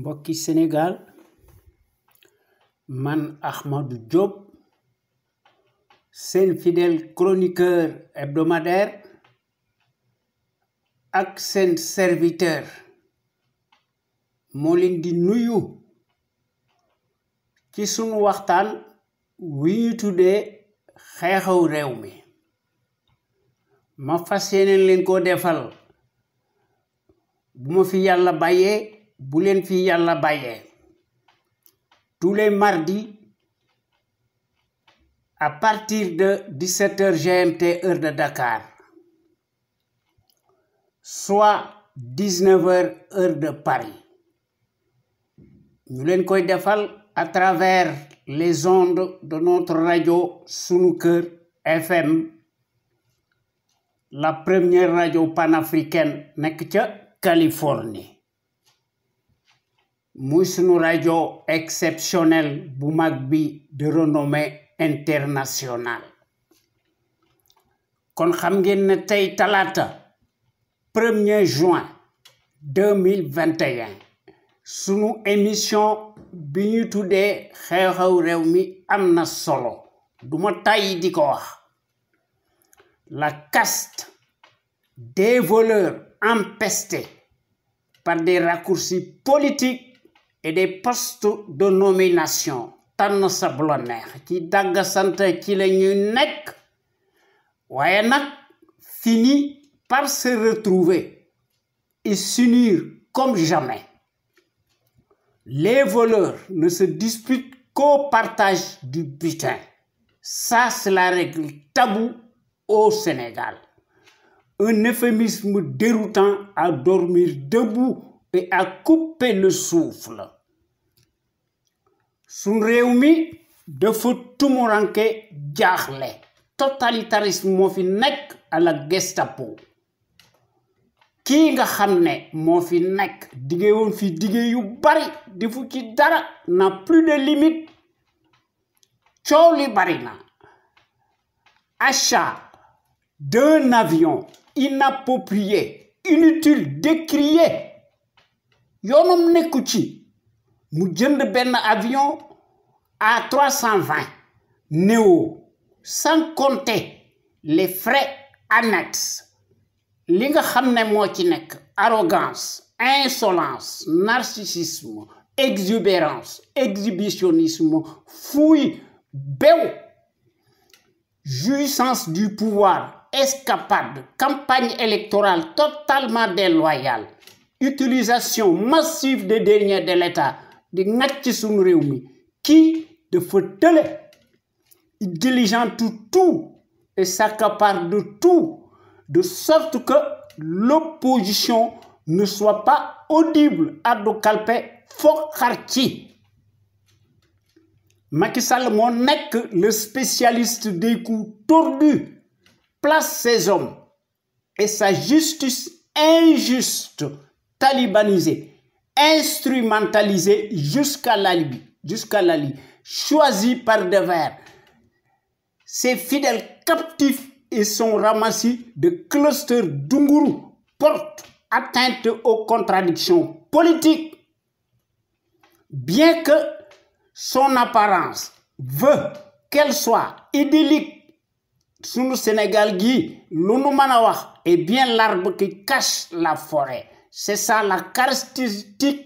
mbokki Sénégal man Ahmadou Diop seen fidèle chroniqueur hebdomadaire ak seen serviteur moo leen di nuyu ci sunu waxtaan wi ñu tuddee xew-xew réew mi ma fas yéene leen ko defal bu ma fi yàlla bàyyee bu leen fi yàlla bàyyee tous les mardis à partir de 17h GMT heure de Dakar soit 19h heure de Paris ñu leen koy defal à travers les ondes de notre radio Sunu Kër FM, la première radio panafricaine nekk ca Californie muy sunu radio exceptionnel bu mag bi de renommée internationale kon xam ngeen ne tey talaata 1er juin 2021 sunu émission bi ñu tuddee xew-xew réew mi am na solo duma tàyyi di ko wax la caste des voleurs empestés par des raccourcis politiques et des postes de nomination tànn sa bu la neex ci dagg sant ci la ñuy nekk waaye nag fini par se retrouver et s'unir comme jamais. Les voleurs ne se disputent qu'au partage du butin. Ça, c'est la règle taboue au Sénégal. Un euphémisme déroutant à dormir debout et à couper le souffle. Sun réew mi dafa tumuranke jaaxle. Totalitarisme moo fi nekk à la Gestapo. Kii nga xam ne moo fi nekk dige woon fi dige yu bari defu ci dara n'a plus de limite coow li bari na achat d'un avion inapproprié inutile décrié yoonam nekku ci mu jënd benn avion à 320 néo sans compter les frais annexes li nga xam ne moo ci nekk arrogance insolence narcissisme exubérance exhibitionnisme fouille bew jouissance du pouvoir escapade campagne électorale totalement déloyale utilisation massive des deniers de l'État di ngàcc suñu réew mi kii dafa tële il diligente tout et s'accapare de tout de sorte que l'opposition ne soit pas audible addu kalpe foog xar ci Macky Sall moo nekk le spécialiste des coups tordus place ses hommes et sa justice injuste talibanisée instrumentalisée jusqu'à la Libye choisie par devers ses fidèles captifs et son ramassis de cluster d'Unguru porte atteinte aux contradictions politiques. Bien que son apparence veut qu'elle soit idyllique, sunu Sénégal gi lu nu mën a wax est bien l'arbre qui cache la forêt. C'est ça la caractéristique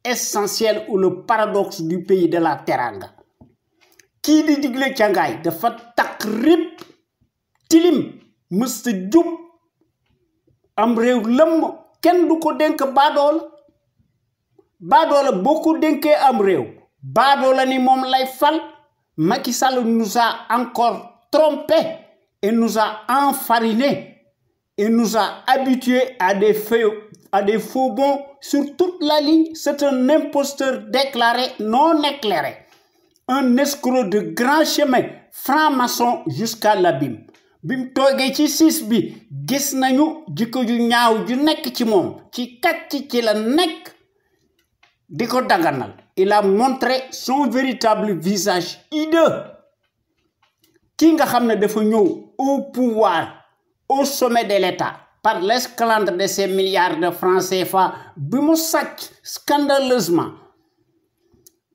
essentielle ou le paradoxe du pays de la Teranga. Kii di digle cangaay dafa takk rip tilim mësta jub am réew lëmm kenn du ko dénk baadoola boo ko dénkee am réew baadoola ni moom lay fal Macky Sall nous a encore trompé et nous a enfarinés et nous a habitués à des faux bons sur toute la ligne. C'est un imposteur déclaré non éclairé, un escroc de grand chemin, franc-maçon jusqu'à l'abîme. Bim toogee ci siis bi gis nañu jikko ju ñaaw ju nekk ci moom ci kàcc ci la nekk di ko daganal. Il a montré son véritable visage hideux. Ki nga xam ne dafa ñëw au pouvoir au sommet de l'État par l'esclandre de ces milliards de francs CFA bi mu sàcc scandaleusement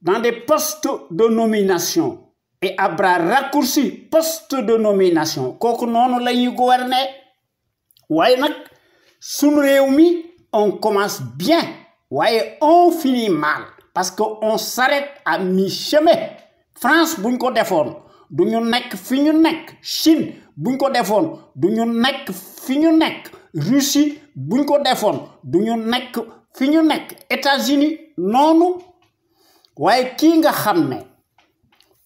dans des postes de nomination et à bras raccourcis postes de nomination kooku noonu la ñuy gouverner waaye nag sunu réew mi on commence bien waaye on finit mal parce que on s'arrête à mi-chemin France buñ ko defoon du ñu nekk fi ñu nekk Chine buñ ko defoon du ñu nekk fi ñu nekk Russie buñ ko defoon du ñu nekk fi ñu nekk États-Unis noonu waaye kii nga xam ne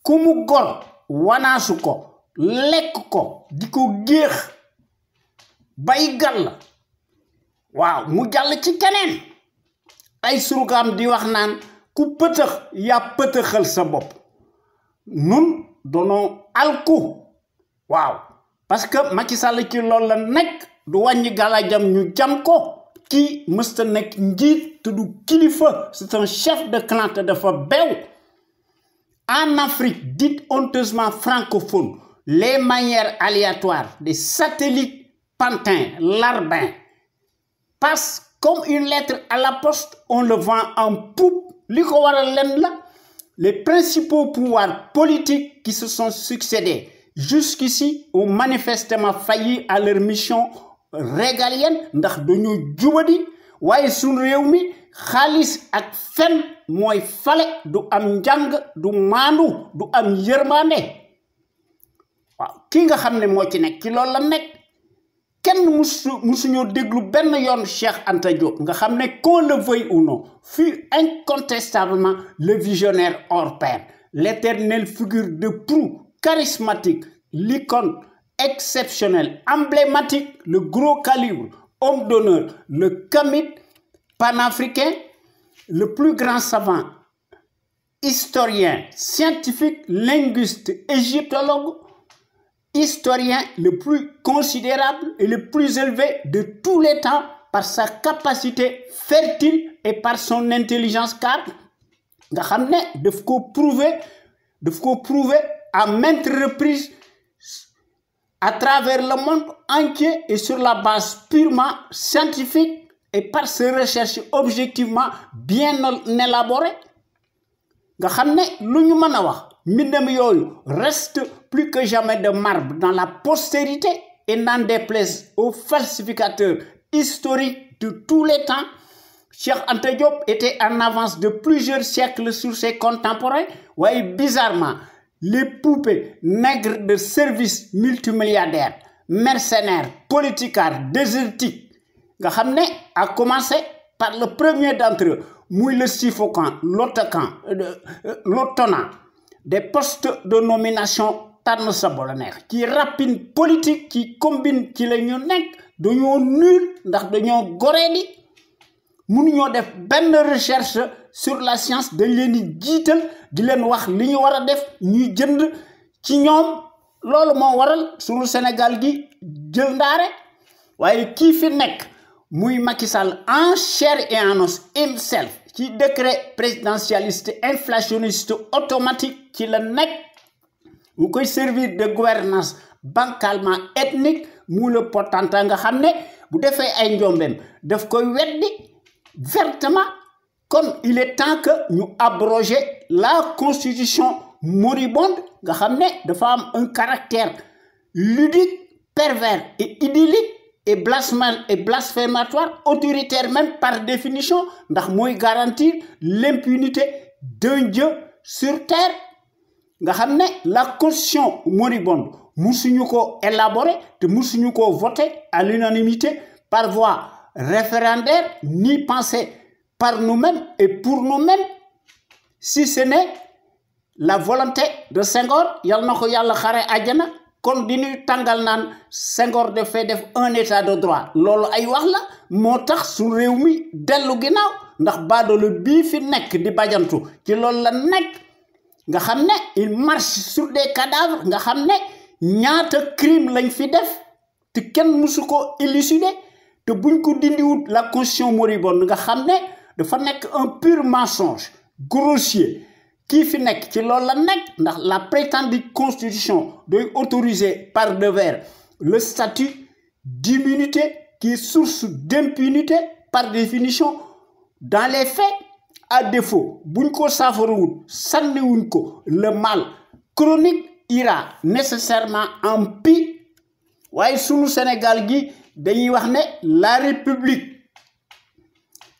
ku mu gor wanaasu ko lekk ko di ko géex bay gàll waaw mu jàll ci keneen ay surgaam di wax naan ku pëtëx yaa pëtëxal sa bopp nun doonoo alku waaw parce que Macky Sall ci loolu la nekk du wàññi galajam ñu jam ko kii mësta nekk njiit te du kilifa c'est un chef de clan te dafa beew en Afrique dite honteusement francophone les manières aléatoires des satellites pantins larbins passent comme une lettre à la poste on le vend en poupe li ko waral len la les principaux pouvoirs politiques qui se sont succédés jusqu'ici ont manifestement failli à leur mission régalienne ndax dañoo jubadi waaye suñu réew mi xaalis ak fen mooy fale du am njàng du maandu du am yërmande waaw ki nga xam ne moo ci nekk ci loolu la nekk kenn musuñoo déglu benn yoon Cheikh Anta Diop nga xam ne qu'on le veuille ou non fut incontestablement le visionnaire hors pair l'éternelle figure de proue charismatique l'icône exceptionnel emblématique le gros calibre homme d'honneur le kamit panafricain le plus grand savant historien scientifique linguiste égyptologue historien le plus considérable et le plus élevé de tous les temps par sa capacité fertile et par son intelligence car nga xam ne daf ko prouver à maintes reprises à travers le monde entier et sur la base purement scientifique et par ses recherches objectivement bien élaborées nga xam ne lu ñu mën a wax mbindam yooyu reste plus que jamais de marbre dans la postérité et n'en déplaise aux falsificateurs historiques de tous les temps Cheikh Anta Diop était en avance de plusieurs siècles sur ses contemporains waaye bizarrement les poupées nègres de service multimilliardaires mercenaires politicards désertiques nga xam ne a commencé par le premier d'entre eux muy le suffocant l'autenant des postes de nomination tànn sa bolo neex ci rapine politique qui combine ci la ñu nekk dañoo nul ndax dañoo goreedi mënuñoo def benn recherche sur la science dañ leen di jiital di leen wax li ñu war a def ñuy jënd ci ñoom loolu moo waral suñu Sénégal gi jël ndaare waaye kii fi nekk muy Macky Sall en chair et en os himself ci décret présidentialiste inflationniste automatique ci la nekk mu koy servir de gouvernance bancalement ethnique mu le potentat nga xam ne bu defee ay njombeem daf koy weddi vertement kon il est temps que ñu abroger la constitution moribonde nga xam ne dafa am un caractère ludique pervers et idyllique et blasphématoire autoritaire même par définition ndax mooy garantir l'impunité d'un Dieu sur terre nga xam ne la constitution moribonde musuñu ko élaborer te musuñu ko voter à l'unanimité par voie référendaire ni pensée par nous-mêmes et pour nous-mêmes si ce n'est la volonté de Senghor yal na ko yàlla xare àjjana kon di ñuy tàngal naan Senghor dafay def un état de droit loolu ay wax la moo tax su réew mi dellu ginnaaw ndax baadoolo bii fi nekk di bajantu ci loolu la nekk nga xam ne il marche sur des cadavres nga xam ne ñaata crime lañ fi def te kenn musu ko élucider te buñ ko dindiwut la constitution moribonde nga xam ne dafa nekk un pur mensonge grossier kii fi nekk ci loolu la nekk ndax la prétendue constitution doy autoriser par devers le statut d'immunité qui est source d'impunité par définition dans les faits. À défaut buñ ko saafarawul sànniwuñ ko le mal chronique ira nécessairement en pis. waaye sunu Sénégal gi dañuy wax ne la République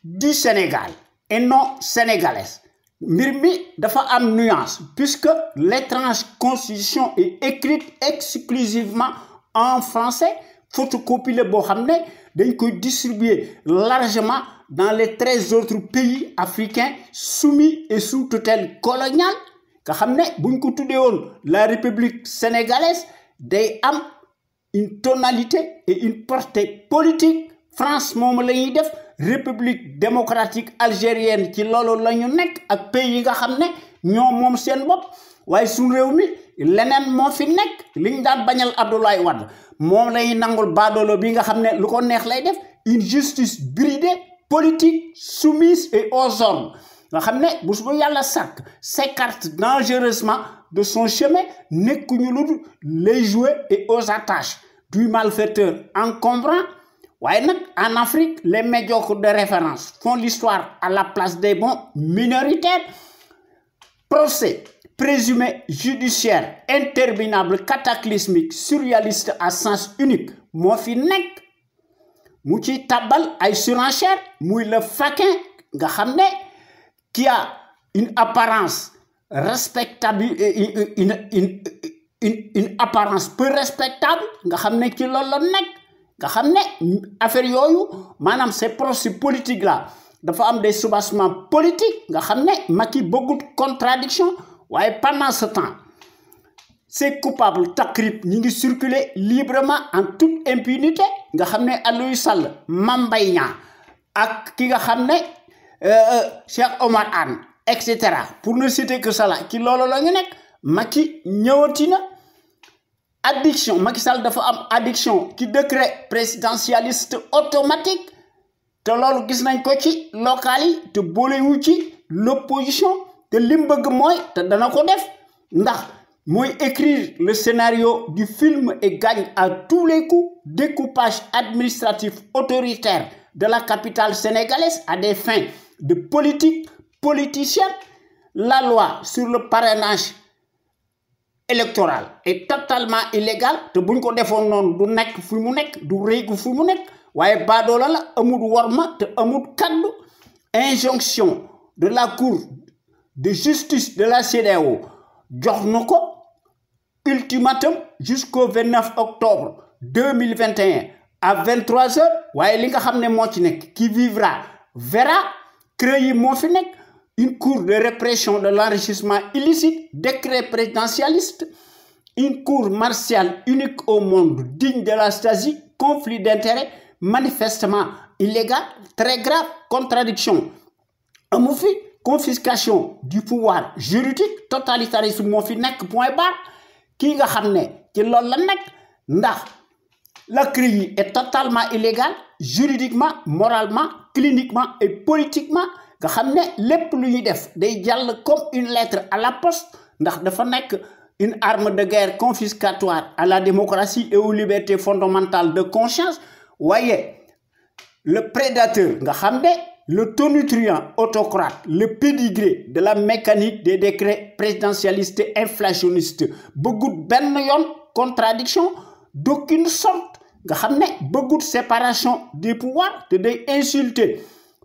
du Sénégal et non sénégalaise mbir mi dafa am nuance puisque l'étrange constitution est écrite exclusivement en français, photocopie la boo xam ne dañ koy distribuer largement dans les 13 autres pays africains soumis et sous tutelle coloniale nga xam ne buñ ko tuddee woon la République sénégalaise day am une tonalité et une portée politique. France moom la ñuy def République démocratique algérienne ci loolu la ñu nekk ak pays yi nga xam ne ñoo moom seen bopp. waaye suñu réew mi leneen moo fi nekk liñ daan bañal Abdoulaye Wade moom lay nangul baadoolo bi nga xam ne lu ko neex lay def une justice bridée politique soumise et aux ordres nga xam ne bés bu yàlla sàkk s'écarte dangereusement de son chemin nekkuñu lu dul les jouets et aux attaches du malfaiteur encombrant. waaye nag en Afrique les médiocres de référence font l'histoire à la place des bons minoritaires. Procès présumé judiciaire interminable cataclysmique surréaliste à sens unique moo fi nekk mu ci tabal ay surenchère muy le faquin nga xam ne qui a une apparence respectable une apparence peu respectable nga xam ne ci loolu la nekk nga xam ne affaire yooyu maanaam ces procès politiques là dafa am des soubassements politiques nga xam ne Macky bëggut contradiction waaye pendant ce temps ces coupables takrib ñi ngi circuler librement en toute impunité nga xam ne Aliou Sall Mame Mbaye Niang ak ki nga xam ne Cheikh Omar Anne et cetera pour ne citer que cela ci loolu la ñu nekk. Macky ñëwati na addiction Macky Sall dafa am addiction ci décret présidentialiste automatique te loolu gis nañ ko ci local yi te boolewu ci l'opposition te lim bëgg mooy te dana ko def ndax mooy écrire le scénario du film et gagne à tous les coups découpage administratif autoritaire de la capitale sénégalaise à des fins de politique politicienne. La loi sur le parrainage électoral est totalement illégal te buñ ko defoon noonu du nekk fu mu nekk du réegu fu mu nekk waaye baadoola la amul worma te amul kaddu. Injonction de la cour de justice de la CEDEAO jox na ko ultimatum jusqu'au 29 octobre 2021 à 23h waaye li nga xam ne moo ci nekk qui vivra verra CREI yi moo fi nekk. Une cour de répression de l'enrichissement illicite, décret présidentialiste, une cour martiale unique au monde, digne de la Stasi, conflit d'intérêts, manifestement illégal, très grave, contradiction. Amu fi confiscation du pouvoir juridique, totalitarisme moo fi nekk point barre kii nga xam ne ci loolu la nekk ndax la CREI est totalement illégale juridiquement, moralement, cliniquement et politiquement. nga xam ne lépp lu ñuy def day jàll comme une lettre à la poste ndax dafa nekk une arme de guerre confiscatoire à la démocratie et aux libertés fondamentales de conscience. waaye le prédateur nga xam ne le tonitruant autocrate le pédigré de la mécanique des décrets présidentialistes et inflationnistes bëggut benn yoon contradiction d'aucune sorte nga xam ne bëggut séparation des pouvoirs te day insulter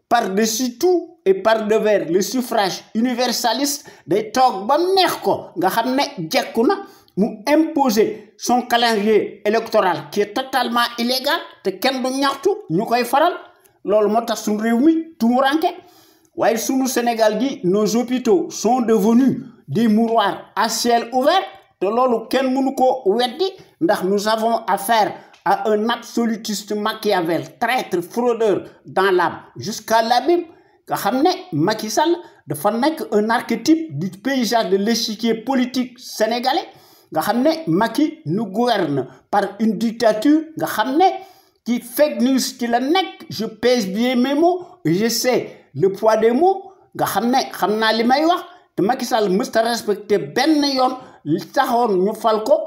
par-dessus tout et par devers le suffrage universaliste day toog ba neex ko nga xam ne jekku na mu imposer son calendrier électoral qui est totalement illégal te kenn du ñaxtu ñu koy faral loolu moo tax suñu réew mi tumuranke waaye sunu Sénégal gi nos hôpitaux sont devenus des mouroirs à ciel ouvert te loolu kenn mënu ko weddi ndax nous avons affaire à un absolutiste Machiavel traître fraudeur dans l'âme jusqu'à l'abîme nga xam ne Macky Sall dafa nekk un archétype du paysage de l'échiquier politique sénégalais nga xam ne Macky nous gouverne par une dictature nga xam ne ci fake news ci la nekk je pèse bien mes mots je sais le poids des mots nga xam ne xam naa li may wax te Macky Sall mësta respecté benn yoon li taxoon ñu fal ko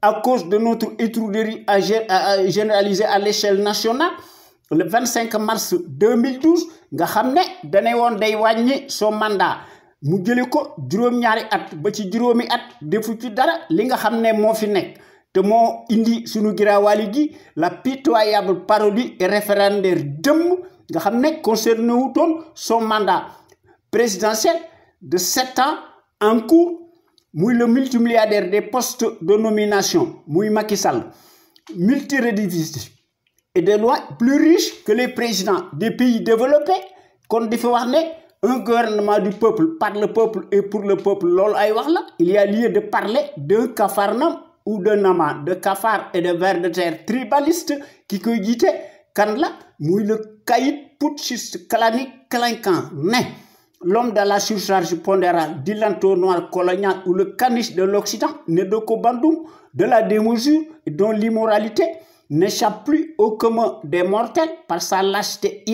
à cause de notre étourderie généralisée à l'échelle nationale le 25 mars 2012 nga xam ne dane woon day wàññi son mandat mu jële ko juróom-ñaari at ba ci juróomi at defu ci dara li nga xam ne moo fi nekk te moo indi sunu giraawaali gi la pitoyable parodie et référendaire dëmm nga xam ne concerné wutoon son mandat présidentiel de 7 ans en cours muy le multimilliardaire des postes de nomination muy Macky Sall multirécidiviste et de loin plus riche que les présidents des pays développés kon di fi wax ne un gouvernement du peuple par le peuple et pour le peuple loolu ay wax la il y a lieu de parler d'un Capharnaüm ou d'un amas de cafards et de vers de terre tribalistes qui koy jiite kan la muy le caïd putschiste clanique clinquant ne l'homme de la surcharge pondérale du l'entonnoir colonial ou le caniche de l'Occident né de Kobandoum de la démesure dont l'immoralité n'échappe plus au commun des mortels par sa lâcheté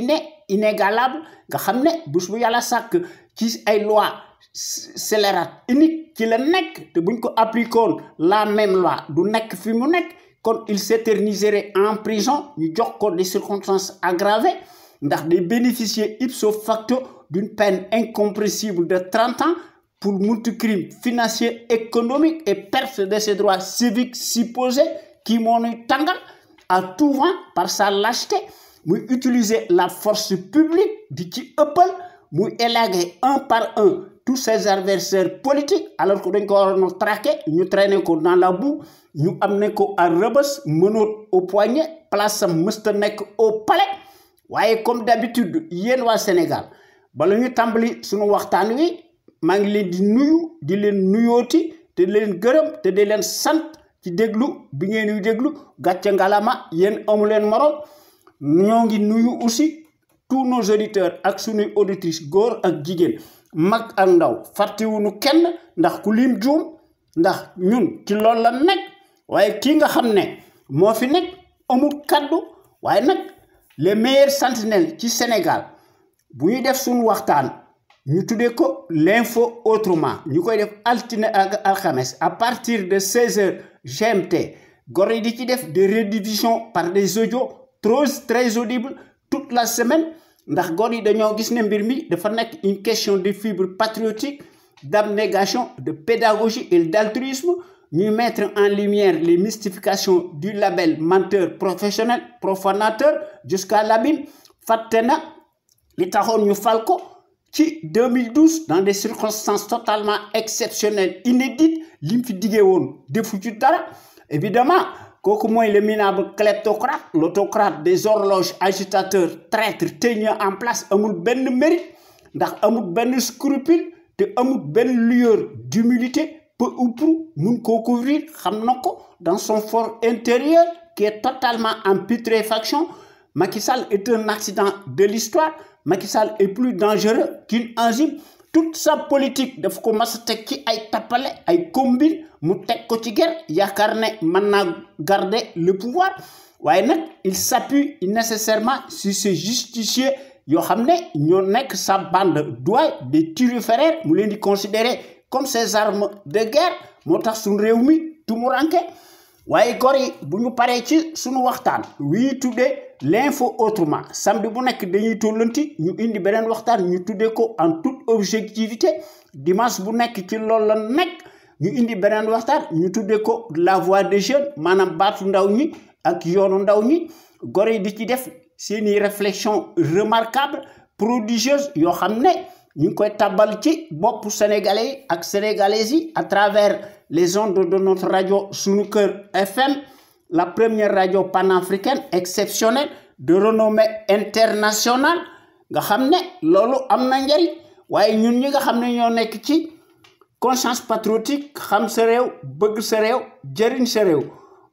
inégalable nga xam ne bés bu yàlla sàkk ci ay loi scélérate unique ci la nekk te buñ ko appliquoon la même loi du nekk fi mu nekk kon il s'éterniserait en prison ñu jox ko des circonstances aggravées ndax day bénéficier ipso facto d'une peine incompressible de 30 ans pour multicrime financier économique et perte de ses droits civiques supposés qui moo nuy tàngal à tout vent par sa lâcheté muy utiliser la force publique di ci ëppal muy élaguer un par un tous ses adversaires politiques alors que dañ ko waroon a traquer ñu traîner ko dans la boue ñu amener ko à Rebeuss menottes au poignet place am mësta nekk au palais waaye comme d'habitude yéen waa Sénégal bala ñu tàmbali suñu waxtaan wi maa ngi leen di nuyu di leen nuyooti te di leen gërëm te di leen sant ci déglu bi ngeen di déglu gàcce ngalama yéen amu leen morom ñoo ngi nuyu aussi tous nos auditeurs ak suñuy auditrices góor ak jigéen mag ak ndaw fàttewuñu kenn ndax ku lim juum ndax ñun ci loolu la nekk waaye kii nga xam ne moo fi nekk amul kaddu waaye nag les meilleurs sentinelles ci Sénégal bu ñuy def suñu waxtaan ñu tuddee ko l'info autrement ñu koy def altine ak alxames à partir de 16h GMT gor yi di ci def des rediffusions par des audios très audibles toute la semaine ndax gor yi dañoo gis ne mbir mi dafa nekk une question de fibre patriotique d'abnégation de pédagogie et d'altruisme ñuy mettre en lumière les mystifications du label menteur professionnel profanateur jusqu'à l'abîme fàtte na li taxoon ñu fal ko ci 2012 dans des circonstances totalement exceptionnelles inédites li mu fi diggee woon defu ci dara évidemment kooku mooy le minable kleptocrate l'autocrate des horloges agitateurs traîtres tenu en place amul benn mérite ndax amul benn scrupule te amul benn lueur d'humilité peu ou prou mun koo couvrir xam na ko dans son fort intérieur qui est totalement en putréfaction. Macky Sall est un accident de l'histoire. Macky Sall est plus dangereux qu'une enzyme. Toute sa politique daf ko mas a teg ci ay tappale ay combine mu teg ko ci guerre yaakaar ne mën naa garder le pouvoir waaye nag il s'appuie nécessairement sur ces justiciers yoo xam ne ñoo nekk sa bande d'ouailles des turiféraires mu leen di considérer comme ses armes de guerre moo tax suñu réew mi tumuranke waaye gor yi bu ñu paree ci suñu waxtaan wii tuddee l'info autrement samedi bu nekk dañuy tollanti ñu indi beneen waxtaan ñu tuddee ko en toute objectivité dimanche bu nekk ci loolu la nekk ñu indi beneen waxtaan ñu tuddee ko la voix des jeunes maanaam baatu ndaw ñi ak yoonu ndaw ñi gor yi di ci def seeni réflexion remarquable prodigieuse yoo xam ne ñu ngi koy tabal ci boppu sénégalais yi ak sénégalaises yi à travers les ondes de notre radio Sunu Kër FM la première radio panafricaine exceptionnelle de renommée internationale nga xam ne loolu am na njariñ waaye ñun ñi nga xam ne ñoo nekk ci conscience patriotique xam sa réew bëgg sa réew jëriñ sa réew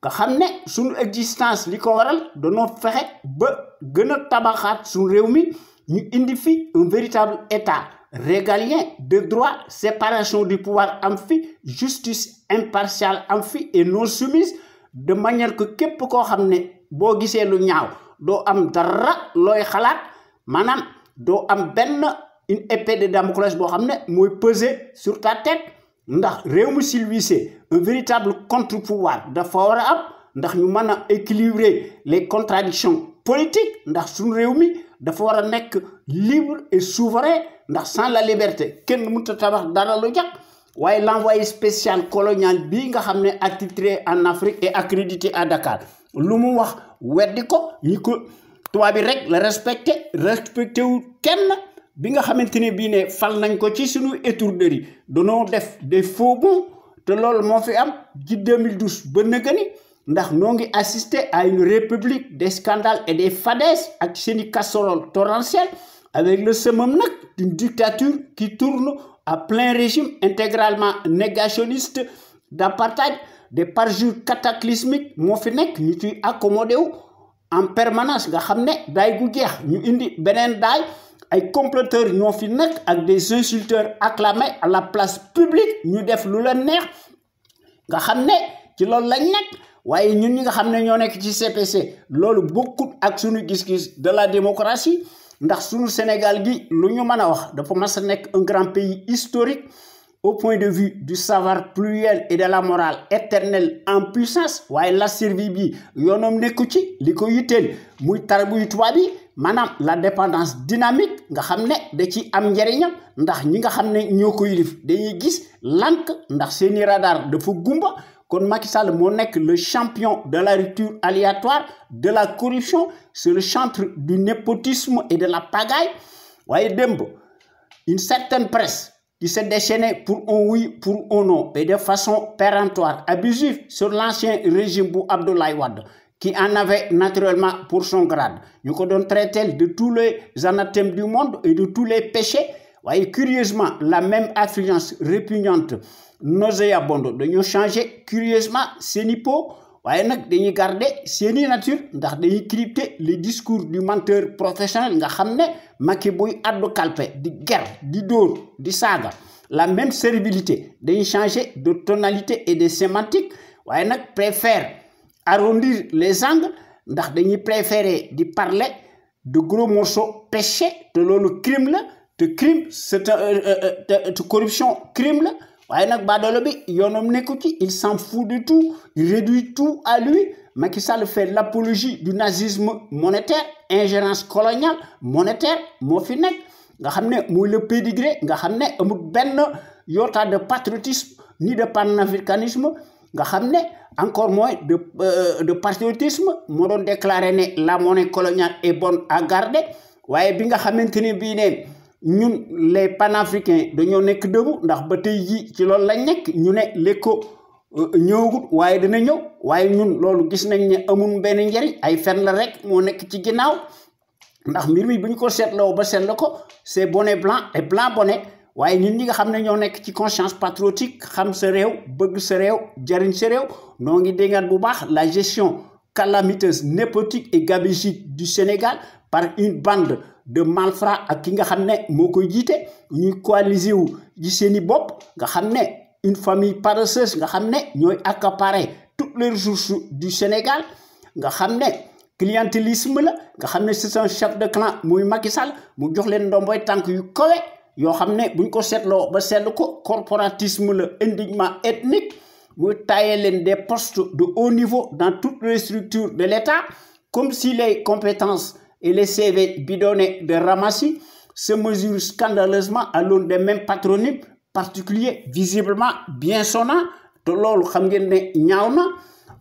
nga xam ne suñu existence li ko waral dañoo fexe ba gën a tabaxaat suñu réew mi ñu indi fi un véritable état régalien de droit séparation du pouvoir am fi justice impartiale am fi et non soumise de manière que képp koo xam ne boo gisee lu ñaaw doo am dara looy xalaat maanaam doo am benn une épée de Damoclès boo xam ne mooy peser sur ta tête ndax réew mu civilisé un véritable contre-pouvoir dafa war a am ndax ñu mën a équilibrer les contradictions politique ndax suñu réew mi dafa war a nekk libre et souverain ndax sans la liberté kenn mënut a tabax dara lu jag waaye l'envoyé spécial colonial bii nga xam ne attitré en Afrique et accrédité à Dakar lu mu wax weddi ko ñi ko tubaab bi rek la respecté wu kenn bi nga xamante ne bii ne fal nañ ko ci suñu étourderie danoo def des faux bons te loolu moo fi am ci 2012 ba nëgëni ndax noo ngi assister à une république des scandales et des fadaises ak seeni casserole torrentielle avec le summum nag d'une dictature qui tourne à plein régime intégralement négationniste d'apartheid des parjures cataclysmiques moo fi nekk ñu ciy accommodé wu en permanence nga xam ne daay gu jeex ñu indi beneen daay ay comploteurs ñoo fi nekk ak des insulteurs acclamés à la place publique ñu def lu leen neex nga xam ne ci loolu lañ nekk waaye ñun ñi nga xam ne ñoo nekk ci CPC loolu bokkut ak suñu gis-gis de la démocratie ndax suñu Sénégal gi lu ñu mën a wax dafa mas a nekk un grand pays historique au point de vue du savoir pluriel et de la morale éternelle en puissance waaye la survie bi yoonam nekku ci li ko yitteel muy tarbuy tubaab bi maanaam la dépendance dynamique nga xam ne da ci am njariñam ndax ñi nga xam ne ñoo ko yilif dañuy gis lànk ndax seeni radar dafa gumba kon Macky Sall moo nekk le champion de la rupture aléatoire de la corruption c'est le chantre du népotisme et de la pagaille waaye démb une certaine presse qui s'est déchaînée pour un oui pour un non et de façon péremptoire abusive sur l'ancien régime bu Abdoulaye Wade qui en avait naturellement pour son grade ñu ko doon traiter de tous les anathèmes du monde et de tous les péchés waaye curieusement la même affluence répugnante nauséabonde dañoo changer curieusement seeni peau waaye nag dañuy garder seeni nature ndax dañuy crypter les discours du menteur professionnel nga xam ne Macky buy addu kalpe di ger di dóor di saaga la même servilité dañuy changer de tonalité et de sémantique waaye nag préfère arrondir les angles ndax dañuy préférer di parler de gros morceaux péchés te loolu crime la te crime c'est te corruption crime la waaye nag baadoolo bi yoonam nekku ci il s'en fout de tout il réduit tout à lui Macky Sall fait l'apologie du nazisme monétaire ingérence coloniale monétaire moo fi nekk nga xam ne muy le pédigré nga xam ne amul benn yoota de patriotisme ni de panafricanisme nga xam ne encore moins de patriotisme moo doon déclaré ne la monnaie coloniale est bonne à garder waaye bi nga xamante ne bii ne ñun les panafricains dañoo nekk dëggu ndax ba tey jii ci loolu lañ nekk ñu ne l'éco ñëwagut waaye dina ñëw waaye ñun loolu gis nañ ne amul benn njariñ ay fen la rek moo nekk ci ginnaaw ndax mbir mi bu ñu ko seetloo ba seetlu ko c'est bonnet blanc et blanc bonnet waaye ñun ñi nga xam ne ñoo nekk ci conscience patriotique xam sa réew bëgg sa réew jariñ sa réew noo ngi déngaat bu baax la gestion calamiteuse népotique et gabégique du Sénégal par une bande de malfrats ak ki nga xam ne moo koy jiite ñuy coaliser wu ci seeni bopp nga xam ne une famille paresseuse nga xam ne ñooy accaparer toutes les ressources du Sénégal nga xam ne clientélisme la nga xam ne c'est un chef de clan muy Macky Sall mu jox leen ndomboy tànk yu kawe yoo xam ne buñ ko seetloo ba seetlu ko corporatisme la indignement ethnique muy tailler leen des postes de haut niveau dans toutes les structures de l'État comme si les compétences et les CV bidonnés de Ramassi se mesurent scandaleusement à l'aune des mêmes patronymes particuliers visiblement bien sonnants te loolu xam ngeen ne ñaaw na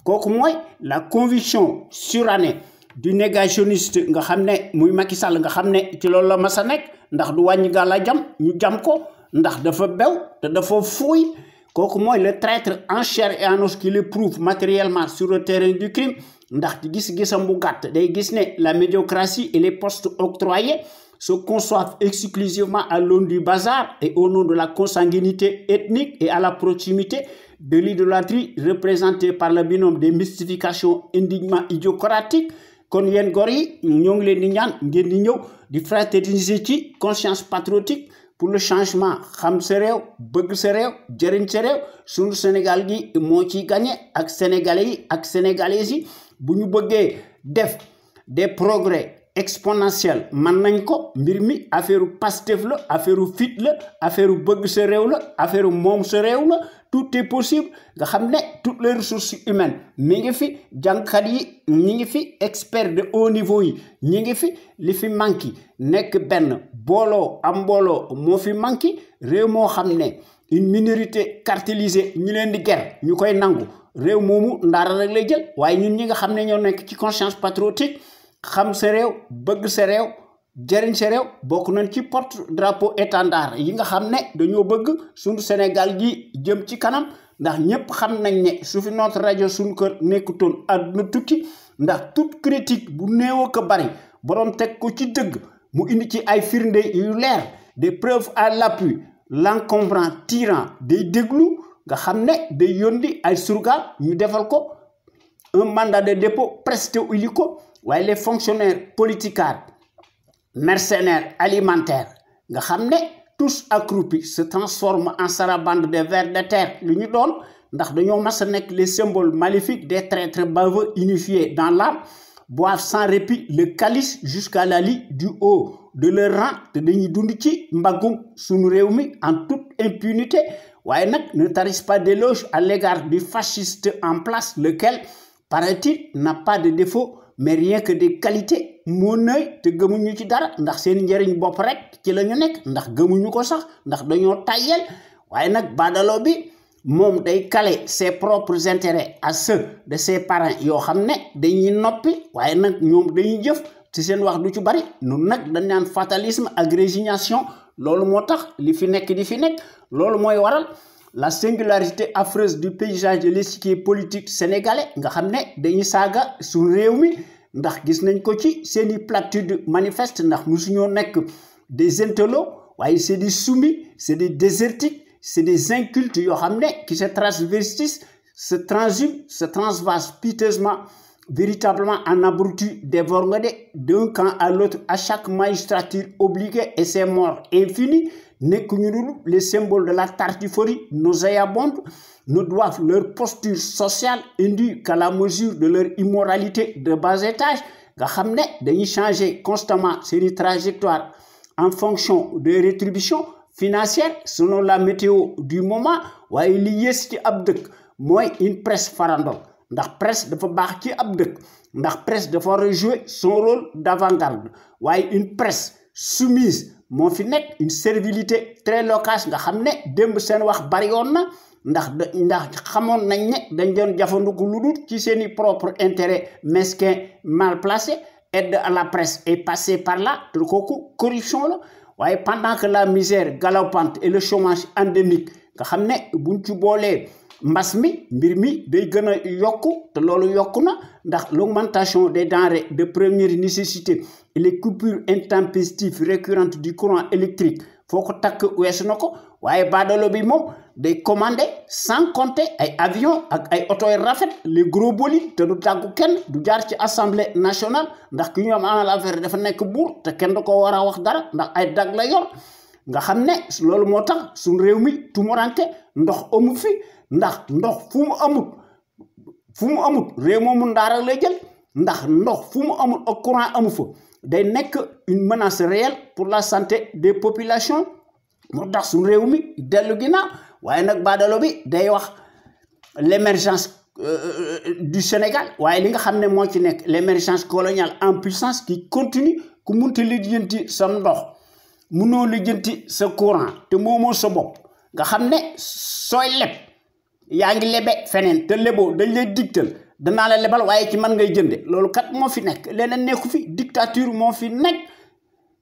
kooku mooy la conviction surannée du négationniste nga xam ne muy Macky Sall nga xam ne ci loolu la mas a nekk ndax du wàññi gaa la jam ñu jam ko ndax dafa bew te dafa fuuy kooku mooy le traître en chair et en os qui le prouve matériellement sur le terrain du crime ndax ci gis-gisam bu gàtt day gis ne la médiocratie et les postes octroyés se conçoivent exclusivement à l'aune du bazar et au nom de la consanguinité ethnique et à la proximité de l'idolâtrie représentée par le binôme des mystifications indignement idiocratiques kon yéen gor yi ñoo ngi leen di ñaan ngeen di ñëw di fraterniser ci conscience patriotique pour le changement xam sa réew bëgg sa réew jëriñ sa réew suñu Sénégal gi moo ciy gagné ak sénégalais yi ak sénégalaises yi bu ñu bëggee def des progrès exponentiels mën nañ ko mbir mi affaire Pastef la affaire fit la affaire bëgg sa réew la affaire moom sa réew la tout est possible nga xam ne toutes les ressources humaines mi ngi fi jàngkat yi ñi ngi fi experts de haut niveau yi ñi ngi fi li fi manqué nekk benn booloo am mbooloo moo fi manqué réew moo xam ne une minorité cartélisée ñu leen di ger ñu koy nangu réew moomu ndaara rek lay jël waaye ñun ñi nga xam ne ñoo nekk ci conscience patriotique xam sa réew bëgg sa réew jëriñ sa réew bokk nañ ci porte drapeau étendard yi nga xam ne dañoo bëgg suñu Sénégal gi jëm ci kanam ndax ñëpp xam nañ ne su fi notre rajo suñu kër nekkutoon àdduna tukki ndax toute critique bu néew ko bari borom teg ko ci dëgg mu indi ci ay firnde yu leer des preuves à l'appui l'encombrant tyran day déglu nga xam ne day yónni ay surga ñu defal ko un mandat de dépôt presto illico waaye les fonctionnaires politicards mercenaires alimentaires nga xam ne tous accroupis se transforment en sarabande de vers de terre lu ñu doon ndax dañoo mas a nekk les symboles maléfiques des traîtres baveux unifiés dans l'âme boivent sans répit le calice jusqu'à la lie du haut de leur rang te dañuy dund ci mbagum suñu réew mi en toute impunité waaye nag ne tarisse pas d'éloge à l'égard du fasciste en place lequel paraît-il n'a pas de défaut mais rien que des qualités moo nëy te gëmuñu ci dara ndax seen njëriñ bopp rek ci la ñu nekk ndax gëmuñu ko sax ndax dañoo tàyyel waaye nag baadaloo bi moom day caler ses propres intérêts à ceux de ses parents yoo xam ne dañuy noppi waaye nag ñoom dañuy jëf ci seen wax du ci bari ñun nag dañ naan fatalisme ak résignation loolu moo tax li fi nekk di fi nekk loolu mooy waral la singularité affreuse du paysage de l'échiquier politique sénégalais nga xam ne dañuy saaga suñu réew mi ndax gis nañ ko ci seeni platitude manifeste ndax musuñoo nekk des intellos waaye c'est des soumis c'est des désertiques c'est des incultes yoo xam ne qui se transvestissent se transhument se transvasent piteusement véritablement en abrutis dévorés d'un camp à l'autre à chaque magistrature obligée et ses morts infinies nekkuñu dul les symboles de la tartufferie nauséabonde ne doivent leur posture sociale induire qu'à la mesure de leur immoralité de bas étage nga xam ne dañuy changer constamment seeni trajectoire en fonction des rétributions financières selon la météo du moment waaye li yées ci ab dëkk mooy une presse farandole ndax presse dafa baax ci ab dëkk ndax presse dafa war a jouer son rôle d'avant-garde waaye une presse soumise moo fi nekk une servilité très loquace nga xam ne démb seen wax bari woon na ndax xamoon nañ ne dañ doon jafandiku lu dul ci seeni propre intérêt mesquin mal placé aide à la presse est passée par là te kooku corruption la waaye pendant que la misère galopante et le chômage endémique nga xam ne buñ ci boolee mbas mi mbir mi day gën a yokku te loolu yokku na ndax l'augmentation des denrées de première nécessité et les coupures intempestives récurrentes du courant électrique foo ko takk weesu na ko waaye baadalo bi moom day commander sans compter ay avions ak ay oto yu rafet les gros bolides te du tàggu kenn du jaar ci assemblée nationale ndax ki ñu am amal affaire dafa nekk buur te kenn du ko war a wax dara ndax ay dag la yor nga xam ne loolu moo tax suñu réew mi tumuranke ndox amu fi ndax ndox fu mu amut réew moomu ndaara lay jël ndax ndox fu mu amut ak courant amu fa day nekk une menace réelle pour la santé des populations moo tax suñu réew mi dellu ginnaaw waaye nag baadalo bi day wax l'émergence du Sénégal waaye li nga xam ne moo ci nekk l'émergence coloniale en puissance qui continue ku munti lijjanti sa ndox munoo lijjanti sa courant te moomoo sa bopp nga xam ne sooy leb yaa ngi lebe feneen te leboo dañ lay digtal danaa la lebal waaye ci man ngay jënde loolu kat moo fi nekk leneen nekku fi dictature moo fi nekk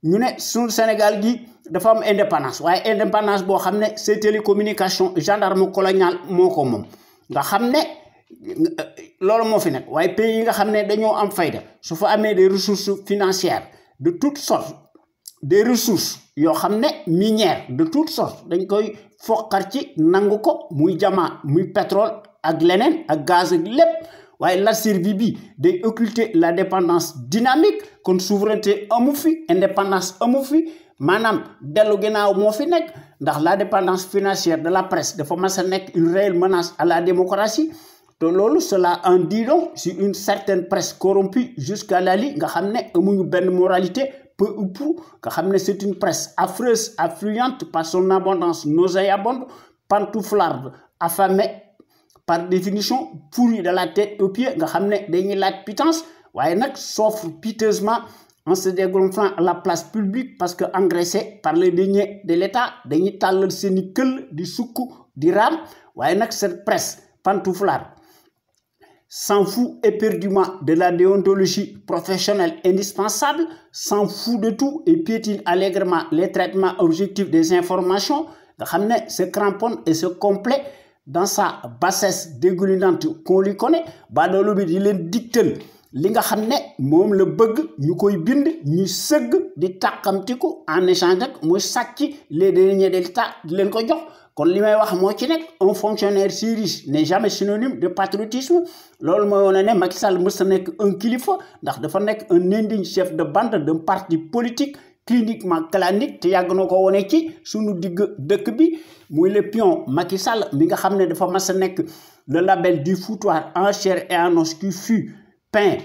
ñu ne suñu Sénégal gi dafa am indépendance waaye indépendance boo xam ne c'est télécommunication gendarme colonial moo ko moom nga xam ne loolu moo fi nekk waaye pays yi nga xam ne dañoo am fayda su fa amee des ressources financières de toutes sortes des ressources yoo xam ne minières de toutes sortes dañ koy foqar ci nangu ko muy diamant muy pétrole ak leneen ak gaz ak lépp waaye la survie bi day occulter la dépendance dynamique kon souveraineté amu fi indépendance amu fi maanaam dellu ginnaaw moo fi nekk ndax la dépendance financière de la presse dafa mas a nekk une réelle menace à la démocratie te loolu cela en dit long sur une certaine presse corrompue jusqu'à la lie nga xam ne amuñu benn moralité peu ou prou nga xam ne c'est une presse affreuse affluente par son abondance nauséabonde pantouflarde affamés, par définition pourris de la tête aux pieds nga xam ne dañuy laaj pitance waaye nag s'offre piteusement en se dégonflant à la place publique parce que engraissés par les deniers de l'État dañuy tàllal seeni këll di sukk di raam waaye nag cette presse pantouflarde s'en fout éperdument de la déontologie professionnelle indispensable, s'en fout de tout et piétine allègrement les traitements objectifs des informations nga xam ne se cramponne et se complaît dans sa bassesse dégoulinante qu'on lui connaît baadoolo bi di leen digtal li nga xam ne moom la bëgg ñu koy bind ñu sëgg di tàqamtiku en échange nag muy sàcc les deniers de l'État di leen ko jox kon li may wax moo ci nekk un fonctionnaire si riche n'est jamais synonyme de patriotisme loolu mooy wane ne Macky Sall mës a nekk un kilifa ndax dafa nekk un indigne chef de bande d'un parti politique cliniquement clanique te yàgg na ko wone ci sunu digg dëkk bi muy le pion Macky Sall mi nga xam ne dafa mas a nekk le label du foutoir en chair et en os qui fut peint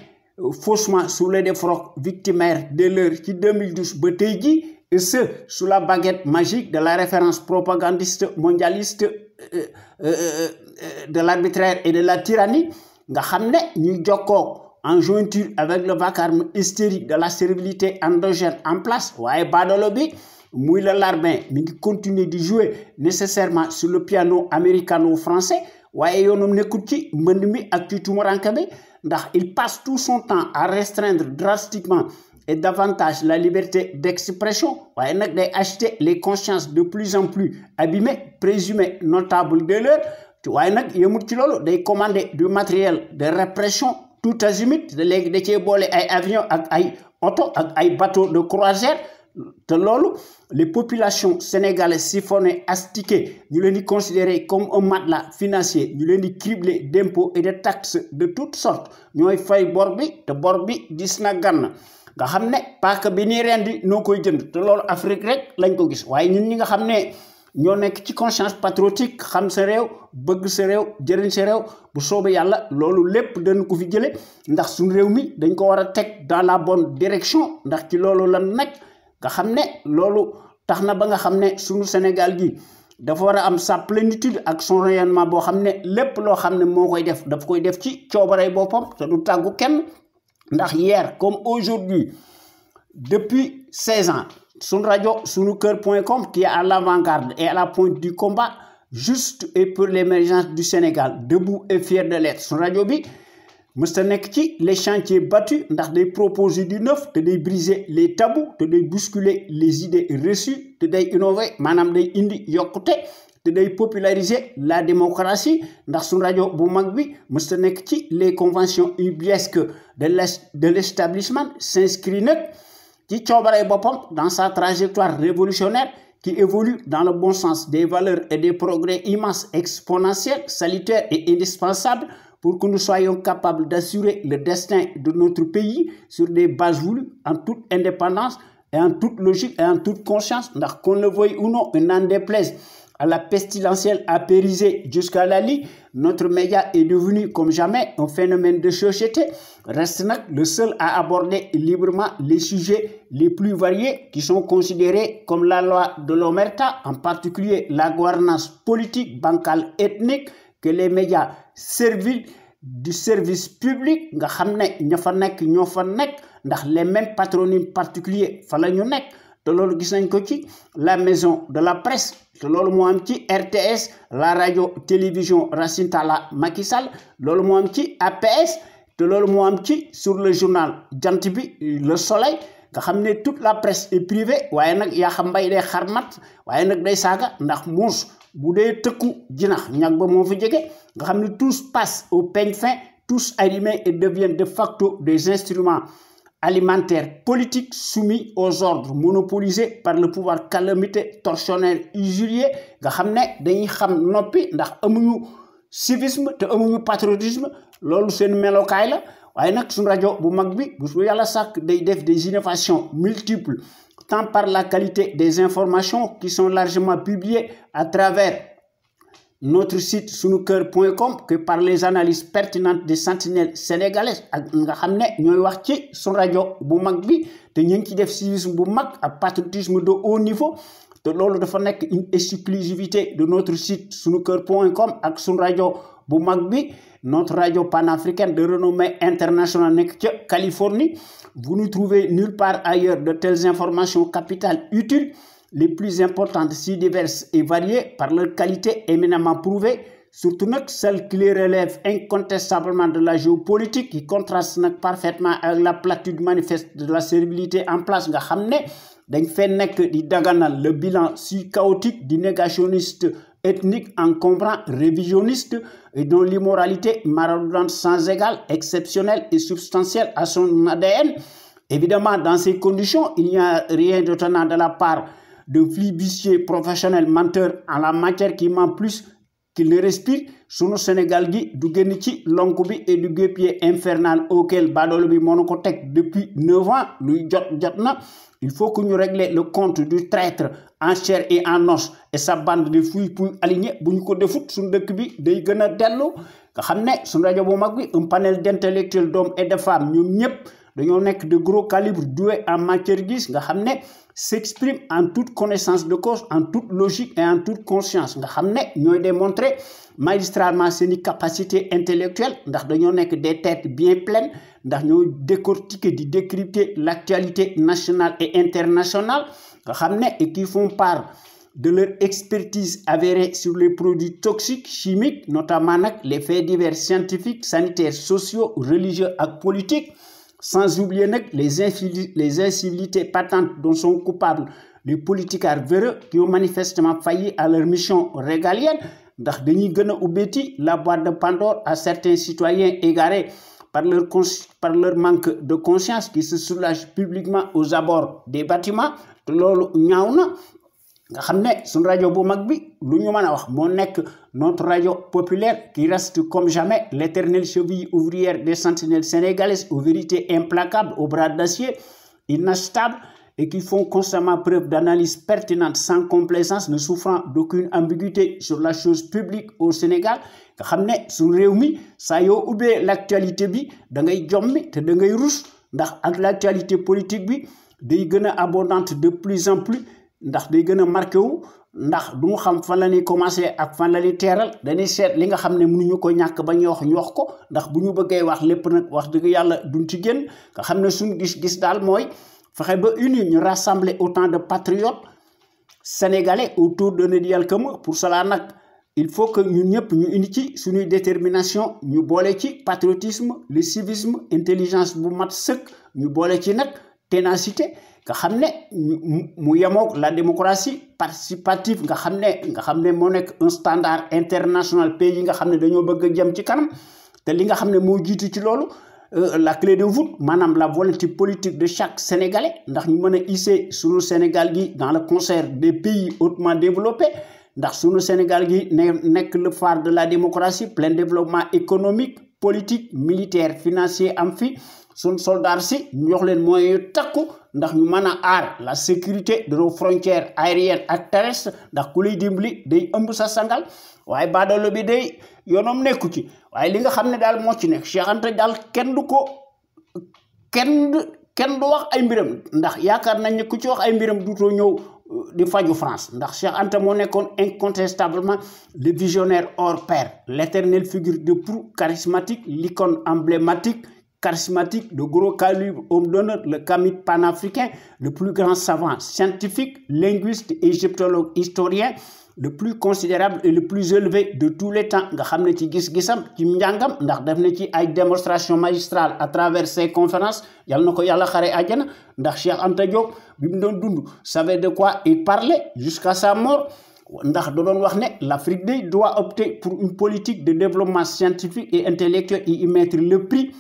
faussement sous les défroques victimaires de l'heure ci 2012 ba tey ji et ce sous la baguette magique de la référence propagandiste mondialiste de l'arbitraire et de la tyrannie nga xam ne ñuy jokkoo en jointure avec le vacarme hystérique de la servilité endogène en place waaye baadolo bi muy le larbin mi ngi continuer di jouer nécessairement sur le piano américano-français waaye yoonam nekkul ci mbënd mi ak ci tumuranke bi ndax il passe tout son temps à restreindre drastiquement et davantage la liberté d'expression waaye nag day acheter les consciences de plus en plus abîmées présumées notables de l'heure waaye nag yemut ci loolu day commander du matériel de répression tout azimut te léegi da cee boole ay avion ak ay oto ak ay bateau de croisière te loolu les populations sénégalaises siphonnées astiquées ñu leen di considérer comme un matelas financier ñu leen di cribler d'impôts et de taxes de toutes sortes ñooy fay bor bi te bor bi dis na gann nga xam ne paaka bi nii rendi noo koy jënd te loolu Afrique rek lañ ko gis waaye ñun ñi nga xam ne ñoo nekk ci conscience patriotique xam sa réew bëgg sa réew jëriñ sa réew bu soobee yàlla loolu lépp dañ ko fi jële ndax suñu réew mi dañ ko war a teg dans la bonne direction ndax ci loolu lan nekk nga xam ne loolu tax na ba nga xam ne suñu Sénégal gi dafa war a am sa plénitude ak son rayonnement boo xam ne lépp loo xam ne moo koy def daf koy def ci coobarey boppam te du tàggu kenn ndax hier comme aujourd'hui depuis 16 ans sunu rajo sunuker.com qui est à l'avant-garde et à la pointe du combat juste et pour l'émergence du Sénégal debout et fier de l'être sunu rajo bi mësta nekk ci les chantiers battus ndax day proposer du neuf te day briser les tabous te day bousculer les idées reçues te day innover maanaam day indi yokkute te day populariser la démocratie ndax sunu rajo bu mag bi mësta nekk ci les conventions ubuesques de l'établissement s'inscrit nag ci coobaree boppam dans sa trajectoire révolutionnaire qui évolue dans le bon sens des valeurs et des progrès immenses, exponentiels, salutaires et indispensables pour que nous soyons capables d'assurer le destin de notre pays sur des bases voulues en toute indépendance et en toute logique et en toute conscience, ndax qu'on le veuille ou non, n'en déplaise à la pestilentielle apérisée jusqu'à la lie, notre média est devenu comme jamais un phénomène de société. Reste nag le seul à aborder librement les sujets les plus variés qui sont considérés comme la loi de l'omerta, en particulier la gouvernance politique, bancale, ethnique, que les médias serviles du service public nga xam ne ña fa nekk ñoo fa nekk ndax les mêmes patronymes particuliers fa la ñu nekk te loolu gis nañ ko ci la maison de la presse te loolu moo am ci RTS la radio télévision Racine Talla Macky Sall loolu moo am ci APS te loolu moo am ci sur le journal Jant bi Le Soleil nga xam ne toute la presse est privée waaye nag yaa xam mbay day xarmat waaye nag day saaga ndax muus bu dee tëkku jinax ñag ba moo fi jege nga xam ne tous passent au peigne fin tous arrimés et deviennent de facto des instruments alimentaires politiques soumis aux ordres monopolisés par le pouvoir calamiteux tortionnaire usurier nga xam ne dañuy xam noppi ndax amuñu civisme te amuñu patriotisme loolu seen melokaay la waaye nag suñu rajo bu mag bi bu yàlla sàkk day def des innovations multiples tant par la qualité des informations qui sont largement publiées à travers notre site sunuker.com que par les analyses pertinentes des sentinelles sénégalaises ak nga xam ne ñooy wax ci suñu rajo bu mag bi te ñu ngi ci def civisme bu mag ak patriotisme de haut niveau te loolu dafa nekk une exclusivité de notre site sunuker.com ak sunu rajo bu mag bi notre radio panafricaine de renommée internationale nekk ca Californie. Vous ne trouvez nulle part ailleurs de telles informations capitales utiles, les plus importantes, si diverses et variées, par leur qualité éminemment prouvée, surtout celles qui les relèvent incontestablement de la géopolitique, qui contraste parfaitement avec la platitude manifeste de la servilité en place. Nga xamné dañ fay nek di daganal le bilan si chaotique du négationniste ethnique encombrant, révisionniste et dont l'immoralité maraudante sans égal, exceptionnelle et substantielle à son ADN. Évidemment, dans ces conditions, il n'y a rien de tenant de la part de flibustiers professionnels menteurs en la matière qui ment plus qu'il ne respire. Sunu Sénégal gi du génn ci lonku bi et du guépier infernal auquel Badolo bi moo ko teg depuis 9 ans luy jot na. Il faut que nous réglions le compte du traître en chair et en os et sa bande de fouilles pour aligner bu ñu ko defut suñu dëkk bi day gën a dellu nga xam ne suñu rajo bu mag bi un panel d'intellectuels d'hommes et de femmes ñoom ñëpp dañoo nekk de gros calibre doués en matière gis nga xam ne s'exprime en toute connaissance de cause, en toute logique et en toute conscience nga xam ne ñooy démontrer magistralement seeni capacité intellectuelle ndax dañoo nekk des têtes bien pleines ndax ñoo décortiquer di décrypter l'actualité nationale et internationale nga xam ne et qui font part de leur expertise avérée sur les produits toxiques chimiques notamment les faits divers scientifiques sanitaires sociaux religieux et politiques. Sans oublier les incivilités patentes dont sont coupables les politiciens véreux qui ont manifestement failli à leur mission régalienne ndax dañuy gën a ubbeeti la boîte de Pandore à certains citoyens égarés par leur manque de conscience qui se soulagent publiquement aux abords des bâtiments te loolu ñaaw na nga xam ne suñu rajo bu mag bi lu ñu mën a wax moo nekk notre radio populaire qui reste comme jamais l'éternelle cheville ouvrière des sentinelles sénégalaises aux vérités implacables, aux bras d'acier, inachetables et qui font constamment preuve d'analyse pertinente sans complaisance, ne souffrant d'aucune ambiguïté sur la chose publique au Sénégal. nga xam ne suñu réew mi saa yoo ubbee l'actualité bi da ngay jommi te da ngay rus ndax ak l'actualité politique bi day gën a abondante de plus en plus ndax day gën a marqué wu ndax du mu xam fan la ñuy commencé ak fan la ñuy teeral dañuy seet li nga xam ne mënuñu ko ñàkk ba ñu wax ko ndax bu ñu bëggee wax lépp nag wax dëgg yàlla duñ ci génn nga xam ne suñu gis-gis daal mooy fexe ba ñu rassembler autant de patriotes sénégalais autour de Nedy Alkema. Pour cela nag il faut que ñun ñëpp ñu indi ci suñuy détermination ñu boole ci patriotisme le civisme intelligence bu mat sëkk ñu boole ci nag ténacité nga xam ne mu yemoog la démocratie participative nga xam ne moo nekk un standard international pays yi nga xam ne dañoo bëgg a jëm ci kanam te li nga xam ne moo jiitu ci loolu la clé de voûte maanaam la volonté politique de chaque Sénégalais ndax ñu mën a hisser sunu Sénégal gi dans le concert des pays hautement développés ndax sunu Sénégal gi nekk le phare de la démocratie plein développement économique politique militaire financier am fi sunu soldats si ñu jox leen moyens yu takku ndax ñu mën a aar la sécurité de nos frontières aériennes ak terrestres ndax ku lay dimbali day ëmb sa sangal waaye baadoolo bi day yoonam nekku ci waaye li nga xam ne daal moo ci nekk Cheikh Anta daal kenn du wax ay mbiram ndax yaakaar nañ ne ku ci wax ay mbiram duutoo ñëw di faju France ndax Cheikh Anta moo nekkoon incontestablement le visionnaire hors pair l'éternelle figure de proue charismatique l'icône emblématique charismatique, de gros calibre, homme d'honneur, le kamit panafricain, le plus grand savant scientifique, linguiste, égyptologue, historien, le plus considérable et le plus élevé de tous les temps. Nga xam ne ci gis-gisam ci njàngam ndax def na ci ay démonstration magistrale à travers ses conférences yal na ko yàlla xare àjjana ndax Cheikh Anta Diop bi mu doon dund savait de quoi il parlait jusqu'à sa mort. ndax da doon wax ne l'Afrique doit opter pour une politique de développement scientifique et intellectuel et y mettre le prix.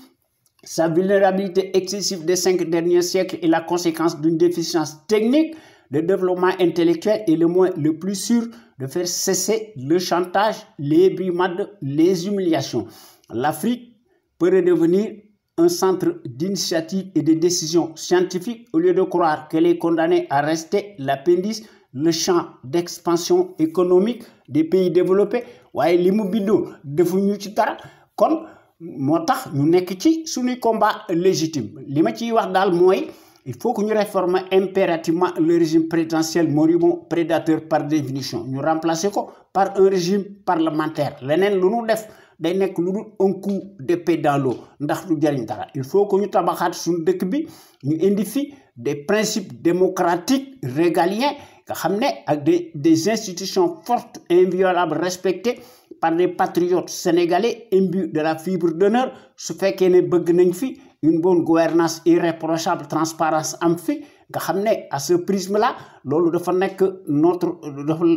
Sa vulnérabilité excessive des 5 derniers siècles est la conséquence d'une déficience technique de développement intellectuel et le moyen le plus sûr de faire cesser le chantage, les brimades, les humiliations. L'Afrique peut redevenir un centre d'initiative et de décision scientifique au lieu de croire qu'elle est condamnée à rester l'appendice, le champ d'expansion économique des pays développés. waaye li mu bindoo defuñu ci dara kon moo tax ñu nekk ci suñuy combat légitime li ma ciy wax daal mooy il faut que ñu réformer impérativement le régime présidentiel moribond prédateur par définition ñu remplacer ko par un régime parlementaire leneen lu ñu def day nekk lu dul un coup d'épée dans l'eau ndax du jariñ dara il faut que ñu tabaxaat suñu dëkk bi ñu indi fi des principes démocratiques régaliens nga xam ne ak des institutions fortes inviolables respectées par des patriotes sénégalais imbus de la fibre d'honneur su fekkee ne bëgg nañ fi une bonne gouvernance irréprochable transparence am fi nga xam ne à ce prisme là loolu dafa nekk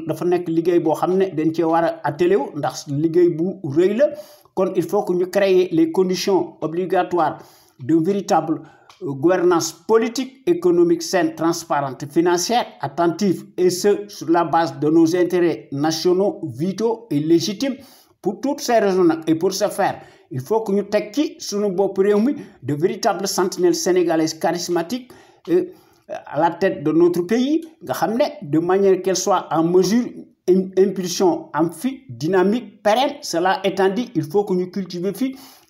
dafa nekk liggéey boo xam ne dañ cee war a attelé wu ndax liggéey bu rëy la kon il faut que ñu créer les conditions obligatoires de véritable gouvernance politique, économique saine, transparente, financière, attentive, et ce, sur la base de nos intérêts nationaux, vitaux et légitimes. Pour toutes ces raisons, et pour ce faire, il faut que nous tekki sunu bopp réew mi de véritables sentinelles sénégalaises charismatiques à la tête de notre pays, nga xam ne de manière qu'elle soit en mesure une impulsion amphi, dynamique, pérenne. Cela étant dit, il faut que nous cultivions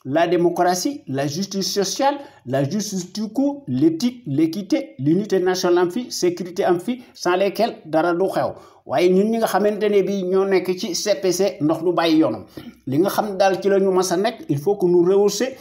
la démocratie, la justice sociale, la justice du coup, l'éthique, l'équité, l'unité nationale sécurité sans lesquelles dara du xew waaye ñun ñi nga xamante ne bii ñoo nekk ci CPC ndox du bàyyi yoonam li nga xam daal ci la ñu mas a nekk il faut que nous rehausser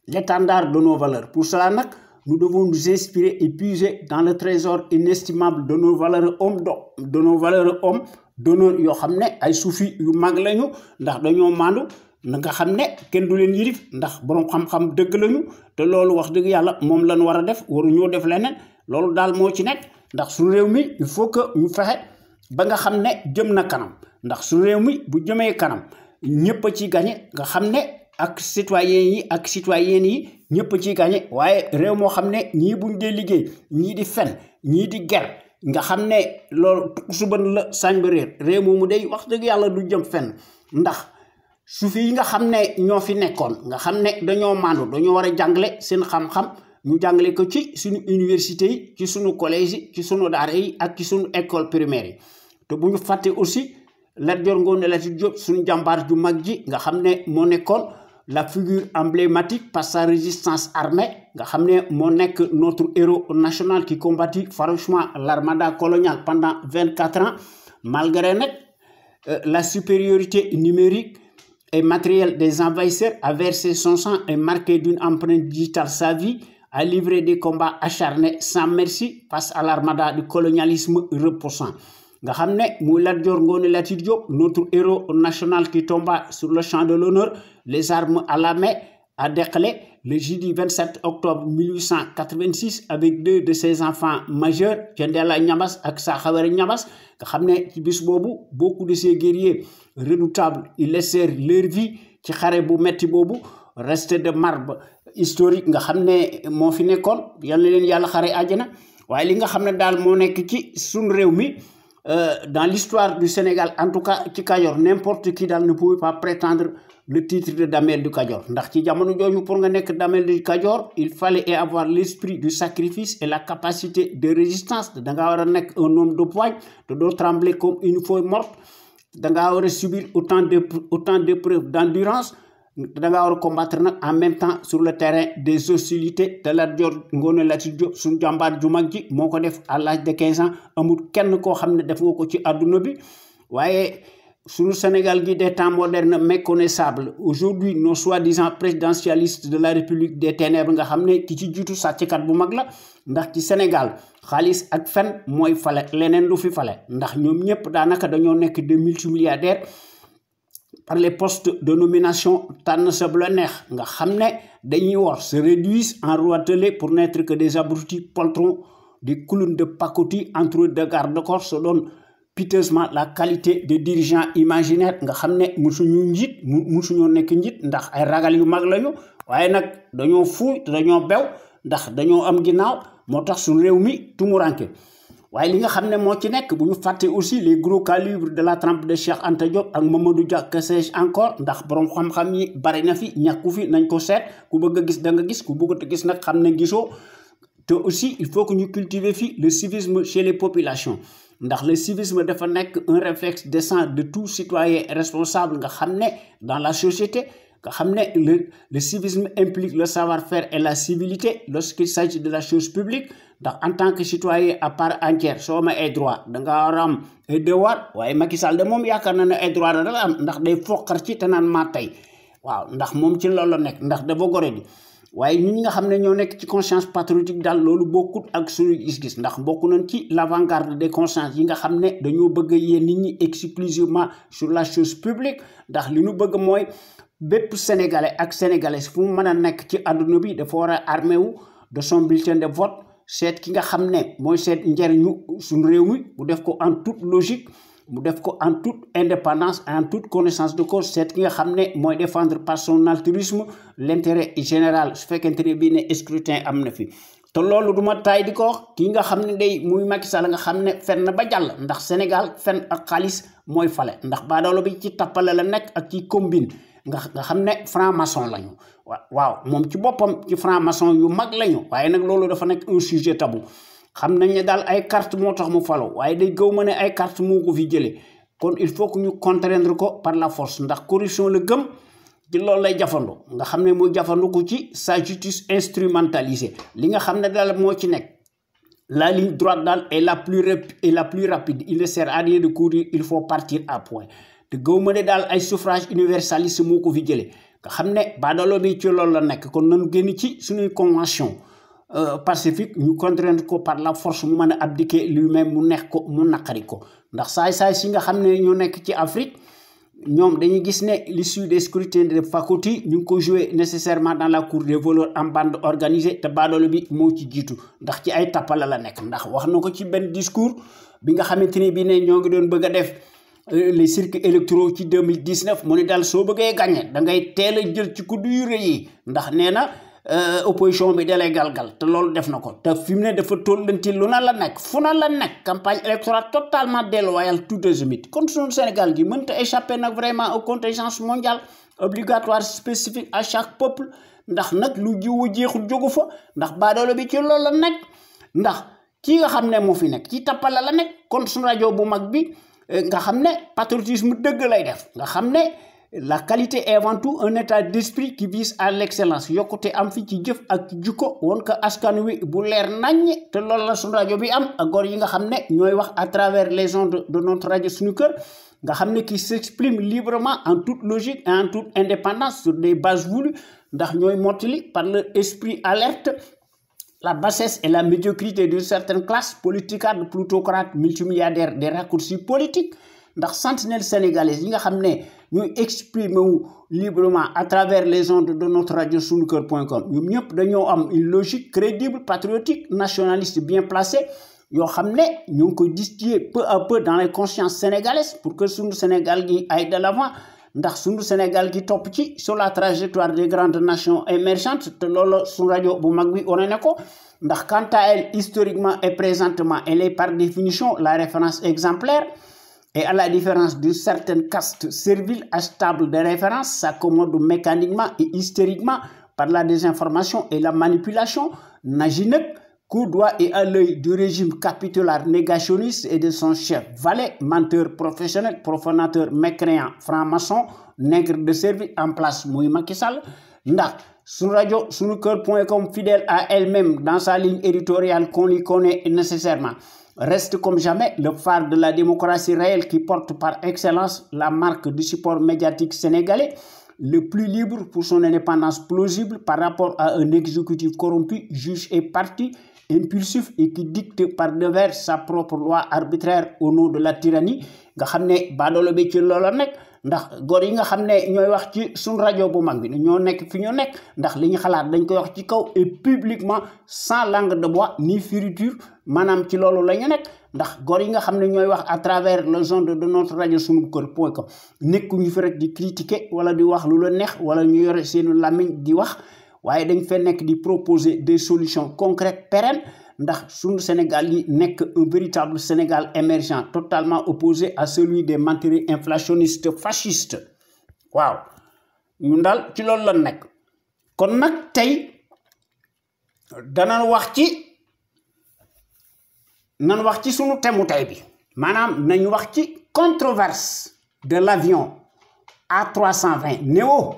l'étendard de nos valeurs. Pour cela nag nous devons nous inspirer et puiser dans le trésor inestimable de nos valeurs hommes d'honneur yoo xam ne ay suufi yu mag lañu ndax dañoo maandu na nga xam ne kenn du leen yirif ndax borom xam-xam dëgg lañu te loolu wax dëgg yàlla moom lañ war a def waruñoo def leneen loolu daal moo ci nekk ndax su réew mi il faut que ñu fexe ba nga xam ne jëm na kanam ndax su réew mi bu jëmee kanam ñëpp a ciy gañe nga xam ne ak citoyens yi ak citoyennes yi ñëpp a ciy gañe waaye réew moo xam ne ñii buñ dee liggéey ñii di fen ñii di ger nga xam ne loolu suban la sañ ba réew moomu day wax dëgg yàlla du jëm fenn ndax suufi yi nga xam ne ñoo fi nekkoon nga xam ne dañoo maandu dañoo war a jàngale seen xam-xam ñu jàngale ko ci suñu université yi ci suñu collège yi ci suñu daara yi ak ci suñu école primaire yi te bu ñu fàtte aussi Lat Dior Ngoné Latyr Diop suñu jàmbaar ju mag ji nga xam ne moo nekkoon la figure emblématique par sa résistance armée nga xam ne moo nekk notre héros national qui combattit farouchement l'armada coloniale pendant 24 ans malgré nag la supériorité numérique et matériel des envahisseurs, a versé son sang et marqué d'une empreinte digitale sa vie, a livré des combats acharnés sans merci face à l'armada du colonialisme repoussant. Nga xam ne muy Lat Dior Ngoné Latyr Diop notre héros national qui tomba sur le champ de l'honneur les armes à la main à Dekle le jeudi 27 octobre 1886 avec 2 de ses enfants majeurs Thiendella Niabass ak Sakhawere Niabass nga xam ne ci bis boobu beaucoup de ces guerriers redoutables ils laissèrent leur vie ci xare bu metti boobu resté de marbre historique nga xam ne moo fi nekkoon yal na leen yàlla xare àjjana waaye li nga xam ne daal moo nekk ci suñu réew mi dans l'histoire du Sénégal en tout cas ci Kajoor n'importe qui daal ne pouvait pas prétendre le titre de Damel du Kajoor ndax ci jamono jooju pour nga nekk Damel du Kajoor il fallait avoir l'esprit du sacrifice et la capacité de résistance dangaa war a nekk un homme de poigne te doo trembler comme une feuille morte dangaa war a subir autant d'épreuves d'endurance dangaa war a combattre nag en même temps sur le terrain des hostilités te Lat Dior Ngoné Latyr Diop suñu jàmbaar ju mag ji moo ko def à l'âge de 15 ans amul kenn koo xam ne def nga ko ci àdduna bi waaye suñu Sénégal gi des temps modernes méconnaissable aujourd'hui nos soi-disant présidentialistes de la République des ténèbres nga xam ne ki ci jiitu sàcckat bu mag la ndax ci Sénégal xaalis ak fen mooy fale leneen du fi fale ndax ñoom ñëpp daanaka dañoo nekk de multimilliardaires par les postes de nomination tànn sa bu la neex nga xam ne dañuy war se réduisent en roitelets pour n'être que des abrutis poltrons des clowns de pacotille entre de garde-corps se donnent piteusement la qualité de dirigeants imaginaires nga xam ne musuñu njiit musuñoo nekk njiit ndax ay ragal yu mag lañu waaye nag dañoo fuuy dañoo bew ndax dañoo am ginnaaw moo tax suñu réew mi tumuranke waaye li nga xam ne moo ci nekk bu ñu fàtte aussi les gros calibres de la trempe de Cheikh Anta Diop ak Mamadou Dia que sais-je encore ndax borom xam-xam yi bari na fi ñàkku fi nañ ko seet ku bëgg a gis da nga gis ku bëgg a gis nag xam ne gisoo te aussi il faut que ñu cultiver fi le civisme chez les populations ndax le civisme dafa nekk un réflexe décent de tout citoyen responsable nga xam ne dans la société nga xam ne le civisme implique le savoir-faire et la civilité lorsqu'il s'agit de la chose publique ndax en tant que citoyen à part entière soo amee ay droit da nga war a am ay devoir waaye Macky Sall de moom yaakaar na ne ay droit da am ndax day foqar ci te naan maa tey waaw ndax moom ci loolu la nekk ndax dafa gore di waaye ñi nga xam ne ñoo nekk ci conscience patriotique daal loolu bokkut ak suñu gis-gis ndax bokk nañ ci l'avant-garde des consciences yi nga xam ne dañoo bëgg a yee nit ñi exclusivement sur la chose publique ndax li ñu bëgg mooy bépp sénégalais ak sénégalais fu mu mën a nekk ci àdduna bi dafa war a armé wu de son bulletin de vote seet ki nga xam ne mooy seet njariñu suñu réew mi bu def ko en toute logique mu def ko en toute indépendance en toute connaissance de cause seet ki nga xam ne mooy défendre par son altruisme l'intérêt général su fekkente ne bii ne scrutin am na fi te loolu duma taay di ko wax kii nga xam ne day muy Macky Sall nga xam ne fen na ba jàll ndax Sénégal fen ak xaalis mooy fale ndax baadoolo bi ci tappale la nekk ak ci combine nga xam ne franc maçon lañu waaw moom ci boppam ci franc maçon yu mag lañu waaye nag loolu dafa nekk un sujet tabou xam nañ ne daal ay carte moo tax mu falo waaye day gëw ma ne ay carte moo ko fi jëlee kon il faut que ñu contraindre ko par la force ndax corruption la gëm ci loolu lay jafandu nga xam ne mooy jafandu ko ci sa justice instrumentalisée li nga xam ne daal moo ci nekk la ligne droite daal est la plus rapide il ne sert à rien de courir il faut partir à point te gëw ma ne daal ay suffrage universaliste moo ko fi jëlee nga xam ne baadaloo bi ci loolu la nekk kon nañu génn ci suñuy convention pacifique ñu contraindre ko par la force mu mën a abdiquer lui-même mu neex ko mu naqari ko ndax saay-saay si nga xam ne ñoo nekk ci Afrique ñoom dañuy gis ne l'issue des scrutins de faculté ñu ngi ko jouer nécessairement dans la cour des voleurs en bande organisée te baadoolo bi moo ci jiitu ndax ci ay tappala la nekk ndax wax na ko ci benn discours bi nga xamante ni bii ne ñoo ngi doon bëgg a def les circuits électoraux ci 2019 mu ne daal soo bëggee gagné da ngay teel a jël ci kuddu yu rëy yi ndax nee na opposition bi dalay galgal te loolu def na ko te fi mu ne dafa tollanti lu na la nekk fu na la nekk campagne électorale totalement déloyale tout azimut kon suñu Sénégal gi mënta échapper nag vraiment aux contingences mondiales obligatoires spécifiques à chaque peuple ndax nag lu jiwu jeexul jógu fa ndax baadoolo bi ci loolu la nekk ndax kii nga xam ne moo fi nekk ci tappala la nekk kon suñu rajo bu mag bi nga xam ne patriotisme dëgg lay def nga xam ne la qualité est avant tout un état d'esprit qui vise à l'excellence yokkute am fi ci jëf ak ci jikko woon ko askan wi bu leer naññ te loolu la suñu rajo bi am ak góor yi nga xam ne ñooy wax à travers les ondes de notre rajo Sunu Kër nga xam ne qui s'exprime librement en toute logique et en toute indépendance sur des bases voulues ndax ñooy mottali par leur esprit alerte la bassesse et la médiocrité d'une certaine classe politicarde plutocrate multimilliardaire des raccourcis politiques ndax sentinelle sénégalais yi nga xam ne ñuy exprimer wu librement à travers les ondes de notre radio sunuker.com ñoom ñëpp dañoo am une logique crédible patriotique nationaliste bien placée yoo xam ne ñu ngi koy distiller peu à peu dans les consciences sénégalaises pour que sunu Sénégal gi aille de l'avant ndax sunu Sénégal gi topp ci sur la trajectoire des grandes nations émergentes te loolu sunu rajo bu mag bi wane na ko ndax quant à elle historiquement et présentement elle est par définition la référence exemplaire. Et à la différence d'une certaine caste servile stable de référence, s'accommode mécaniquement et hystériquement par la désinformation et la manipulation, n'agit qu'au doigt et à l'œil du régime capitulaire négationniste et de son chef valet, menteur professionnel, profanateur, mécréant, franc-maçon, nègre de service en place, muy Macky Sall. Ndax sunu rajo sunuker.com fidèle à elle-même dans sa ligne éditoriale qu'on lui connaît nécessairement. Reste comme jamais le phare de la démocratie réelle qui porte par excellence la marque du support médiatique sénégalais, le plus libre pour son indépendance plausible par rapport à un exécutif corrompu, juge et parti, impulsif et qui dicte par devers sa propre loi arbitraire au nom de la tyrannie. nga xam ne baadoolo bi ci loola nekk ndax góor yi nga xam ne ñooy wax ci suñ rajo bu mag bi ñoo nekk fi ñu nekk ndax li ñu xalaat dañ koy wax ci kaw et publiquement sans langue de bois ni fioriture maanaam ci loolu la ñu nekk ndax góor yi nga xam ne ñooy wax à travers les ondes de notre rajo sunuker.com nekkuñu fi rek di critiquer wala di wax lu la neex wala ñu yore seenu làmmiñ di wax waaye dañ fee nekk di proposer des solutions concrètes pérennes ndax sunu Sénégal yi nekk un véritable Sénégal émergent totalement opposé à celui des menteries inflationnistes fascistes waaw ñun daal ci loolu la nekk kon nag tey danañ wax ci sunu temu tey bi maanaam nañu wax ci controverse de l'avion A320 Neo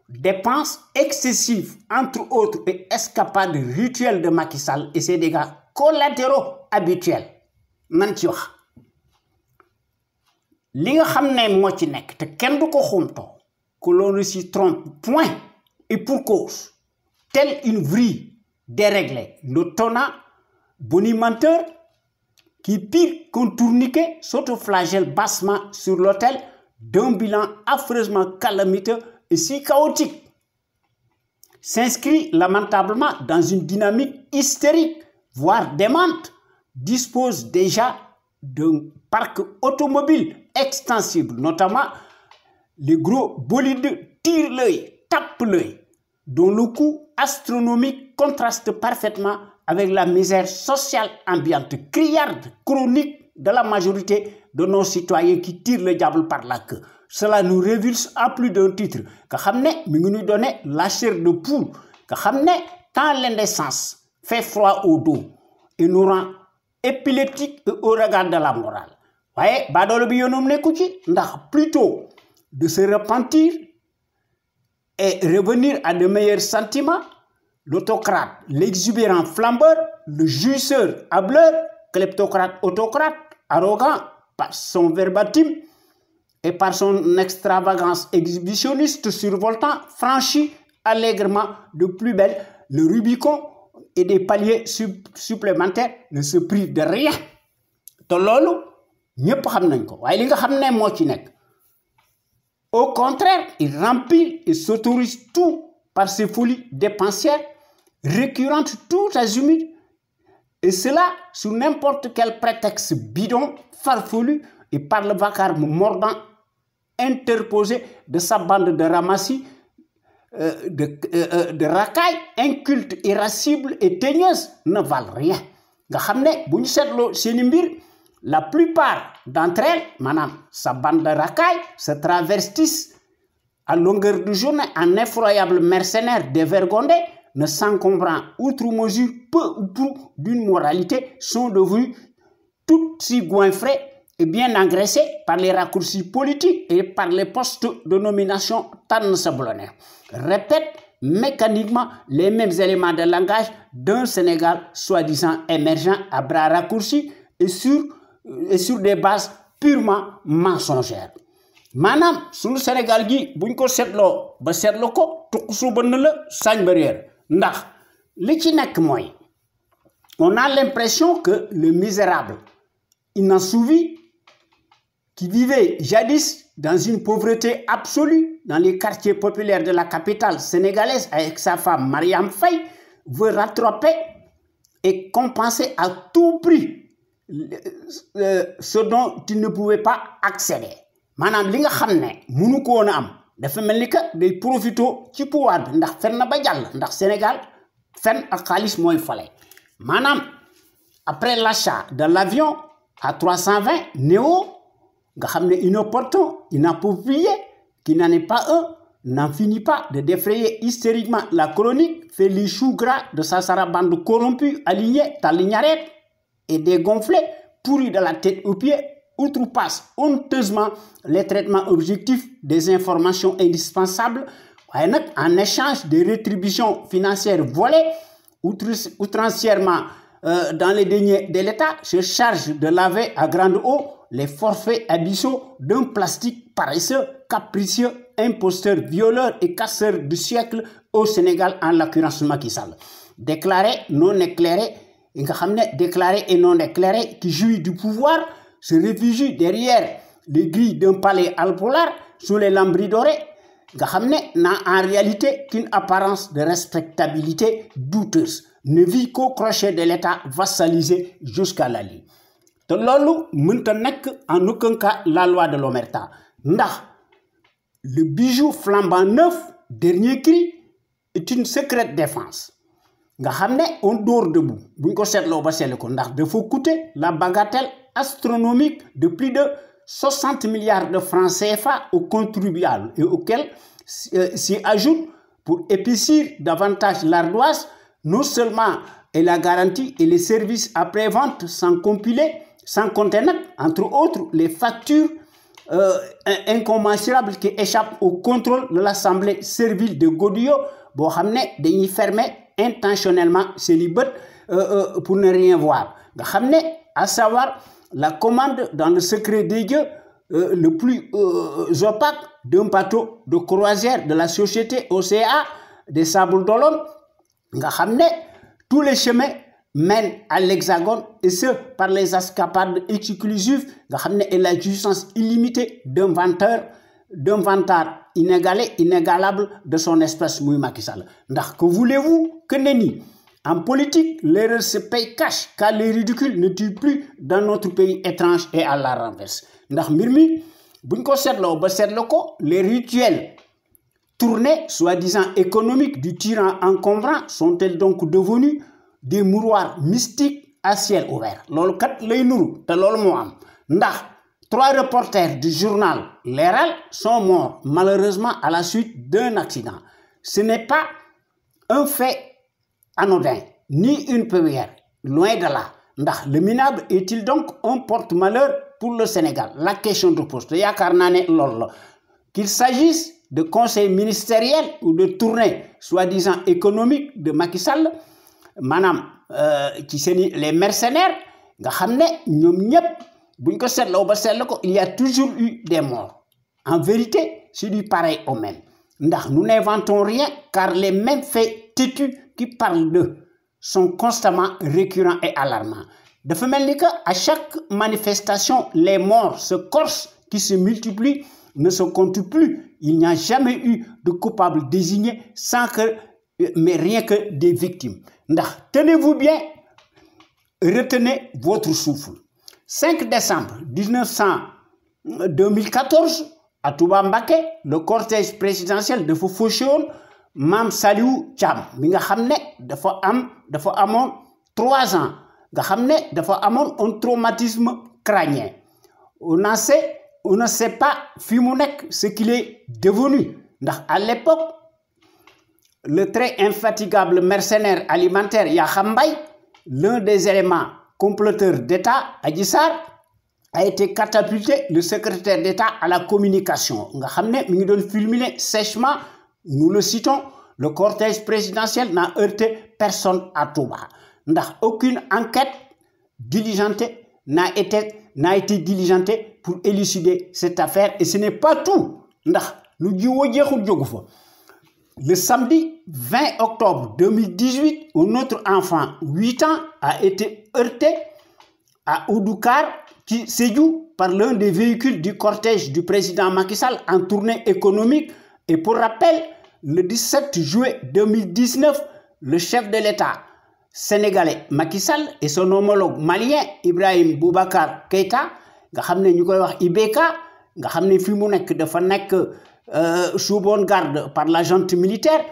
dépenses excessives, entre autres, et escapades rituelles de Macky Sall et ses dégâts collatéraux habituels. Nan ci wax li nga xam ne moo ci nekk te kenn du ko xumtoo que l'on ne s'y trompe point et pour cause, telle une vrille déréglée, le tonnant bonimenteur qui, pire qu'un tourniquet, s'autoflagelle bassement sur l'autel d'un bilan affreusement calamiteux et si chaotique, s'inscrit lamentablement dans une dynamique hystérique, voire démente, dispose déjà d'un parc automobile extensible, notamment les gros bolides tirent l'œil, tapent l'œil, dont le coût astronomique contraste parfaitement avec la misère sociale ambiante, criarde, chronique de la majorité de nos citoyens qui tirent le diable par la queue. Cela nous révulse à plus d'un titre. Que xamné mi ngi nous donner la chair de poule. Que xamné quand l'indécence fait froid au dos et nous rend épileptiques au regard de la morale. Voyez, badolo bi yonom nekku ci ndax plutôt de se repentir et revenir à de meilleurs sentiments, l'autocrate, l'exubérant flambeur, le jouisseur hableur, kleptocrate, autocrate, arrogant par son verbatim et par son extravagance exhibitionniste survoltant, franchit allègrement de plus belle le Rubicon et des paliers supplémentaires ne se privent de rien. Te loolu ñëpp xam nañ ko waaye li nga xam ne moo ci nekk. Au contraire, il remplit et s'autorise tout par ses folies dépensières récurrentes tout azimut, et cela sous n'importe quel prétexte bidon, farfelu et par le vacarme mordant interposé de sa bande de ramassis, de racailles incultes, irascibles et teigneuses ne valent rien. Nga xam ne bu ñu seetloo seeni mbir, la plupart d'entre elles, madame, sa bande de racailles, se travestissent à longueur de journée en effroyables mercenaires dévergondés, ne s'encombrant outre mesure peu ou prou d'une moralité, sont devenus toutes si goinfrées et bien engraissées par les raccourcis politiques et par les postes de nomination tan sablonnés. Répète mécaniquement les mêmes éléments de langage d'un Sénégal soi-disant émergent à bras raccourcis et sur des bases purement mensongères. Manam sunu Sénégal gi buñ ko seetloo ba seetlu ko tuqsu bënn la sañ ba réer ndax li ci nekk mooy on a l'impression que le misérable inassouvi qui vivait jadis dans une pauvreté absolue dans les quartiers populaires de la capitale sénégalaise avec sa femme Mariam Faye veut rattraper et compenser à tout prix ce dont il ne pouvait pas accéder. Manam li nga xamné mënu ko wona am dafa melni que day profito ci pouvoir bi ndax fen na ba jall ndax Sénégal fen ak xaliss moy falé. Manam après l'achat de l'avion à 320 Néo nga xamné inopportun, inapproprié, qui n'en est pas un, n'en finit pas de défrayer hystériquement la chronique, fait les choux gras de sa sarabande corrompue, alignée, talignaret et dégonflée, pourrie de la tête aux pieds, outrepasse honteusement les traitements objectifs des informations indispensables en échange des rétributions financières volées outrancièrement dans les deniers de l'État, se charge de laver à grande eau les forfaits abyssaux d'un plastique paresseux, capricieux, imposteur, violeur et casseur du siècle au Sénégal, en l'occurrence Macky Sall. Déclaré, non éclairé, déclaré et non éclairé, qui jouit du pouvoir, se réfugie derrière les grilles d'un palais alpolar sous les lambris dorés, n'a en réalité qu'une apparence de respectabilité douteuse, ne vit qu'au crochet de l'État vassalisé jusqu'à la ligne. Te loolu mënta nekk en aucun cas la loi de l'omerta ndax le bijou flambant neuf, dernier cri, est une secrète défense. Nga xamné on dort debout buñ ko sétlo ba sélé ko ndax dafa coûter la bagatelle astronomique de plus de 60 milliards de francs CFA aux contribuables et auxquels s'y ajoute pour épaissir davantage l'ardoise non seulement la garantie et les services après-vente sans compter entre autres les factures incommensurable qui échappe au contrôle de l'Assemblée servile de Godillot boo xam ne dañuy fermer intentionnellement seen bët pour ne rien voir nga xam ne à savoir la commande dans le secret des dieux le plus opaque d'un bateau de croisière de la société OCA des Sables d'Olonne nga xam ne tous les chemins mènent à l'Hexagone et ce par les escapades exclusives nga xam ne et la jouissance illimitée d'un vantard inégalable de son espèce muy Macky Sall ndax que voulez-vous que nenni en politique l'erreur se paye cash car les ridicules ne tuent plus dans notre pays étrange et à la renverse ndax mbir mi buñ ko seetloo ba seetlu ko les rituels tournées soi-disant économiques du tyran encombrant sont-elles donc devenus des mouroirs mystiques à ciel ouvert loolu kat lay nuru te loolu moo am ndax 3 reporters du journal L'Héral sont morts malheureusement à la suite d'un accident. Ce n'est pas un fait anodin, ni une première, loin de là. Ndax le minable est-il donc un porte-malheur pour le Sénégal? La question de poste, yaakaar naa ne loolu la. Qu'il s'agisse de conseils ministériels ou de tournées soi-disant économiques de Macky Sall, maanaam ci seeni les mercenaires nga xam ne ñoom ñëpp buñ ko seetloo ba seetlu ko il y a toujours eu des morts. En vérité, c'est du pareil au même. Ndax nous n'inventons rien car les mêmes faits têtus qui parlent d'eux sont constamment récurrents et alarmants. Dafa mel ni que à chaque manifestation, les morts se corsent qui se multiplient ne se comptent plus. Il n'y a jamais eu de coupable désigné mais rien que des victimes. Ndax tenez-vous bien, retenez votre souffle. 5 décembre 2014, à Touba Mbacké, le cortège présidentiel dafa fauché woon Mame Saliou Thiam mi nga xam ne dafa amoon 3 ans nga xam ne dafa amoon un traumatisme crânien. On ne sait pas fi mu nekk ce qu'il est devenu ndax à l'époque le très infatigable mercenaire alimentaire Yakham Mbaye, l'un des éléments comploteurs d'État, Adji Sarr, a été catapulté le secrétaire d'État à la communication. Nga xam ne mi ngi doon fulminer sèchement, nous le citons, le cortège présidentiel n'a heurté personne à Touba. Ndax aucune enquête diligentée n'a été diligentée pour élucider cette affaire et ce n'est pas tout. Ndax lu jiwoo jeexul jógu fa. Le samedi 20 octobre 2018, un autre enfant, 8 ans, a été heurté à Oudoukar, Sédhiou, par l'un des véhicules du cortège du président Macky Sall en tournée économique. Et pour rappel, le 17 juillet 2019, le chef de l'État sénégalais Macky Sall et son homologue malien Ibrahim Boubacar Keïta, nga xam ne ñu koy wax IBK, nga xam ne fi mu nekk dafa nekk sous bonne garde par la junte militaire,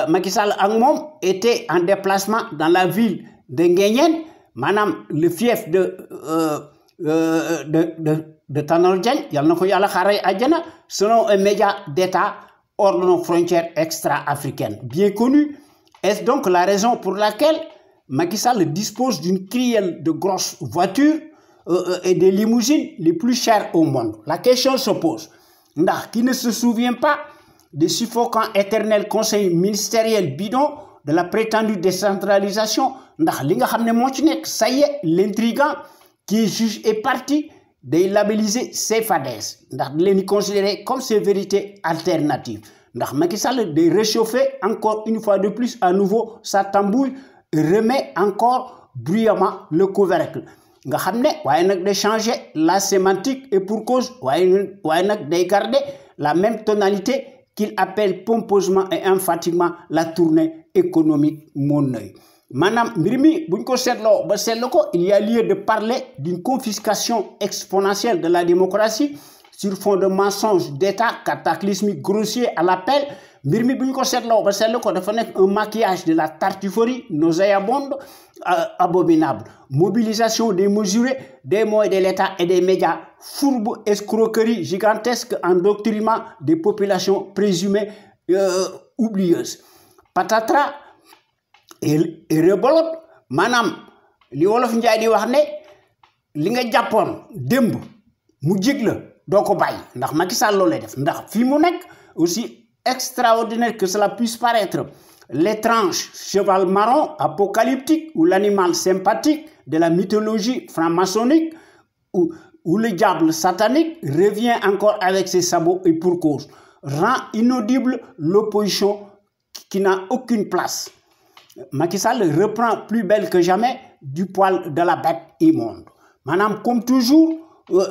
Macky Sall ak moom était en déplacement dans la ville de Nguéniène, maanaam le fief de Tanor Dieng, yal na ko yàlla xaaray àjjana, selon un média d'État hors de nos frontières extra-africaines. Bien connu, est-ce donc la raison pour laquelle Macky Sall dispose d'une crielle de grosses voitures et des limousines les plus chères au monde? La question se pose. Ndax qui ne se souvient pas des suffocants éternels conseils ministériels bidons de la prétendue décentralisation? Ndax li nga xam ne moo ci nekk, ça y est, l'intrigant qui est juge et parti day labelliser ses fadaises ndax di leen di considérer comme ses vérités alternatives. Ndax Macky Sall day réchauffer encore une fois de plus à nouveau sa tambouille et remet encore bruyamment le couvercle. Nga xam ne waaye nag day changer la sémantique et pour cause waaye nag day garder la même tonalité qu'il appelle pompeusement et emphatiquement la tournée économique mon œil. Maanaam mbir mi buñ ko seetloo ba seetlu ko, il y a lieu de parler d'une confiscation exponentielle de la démocratie sur fond de mensonges d'État cataclysmique grossier à l'appel. Mbir mi buñ ko seetloo ba seetlu ko dafa nekk un maquillage de la tartufferie nauséabonde, abominable. Mobilisation démesurée des moyens de l'État et des médias, fourbe escroquerie gigantesque, endoctrinement des populations présumées oublieuses. Patatras et rebolote, maanaam li wolof njaay di wax ne li nga jàppoon démb mu jig la doo ko bàyyi ndax Macky Sall loolu lay def ndax fi mu nekk aussi extraordinaire que cela puisse paraître, l'étrange cheval marron apocalyptique ou l'animal sympathique de la mythologie franc-maçonnique où le diable satanique revient encore avec ses sabots et pour cause, rend inaudible l'opposition qui n'a aucune place. Macky Sall reprend plus belle que jamais du poil de la bête immonde. Madame, comme toujours,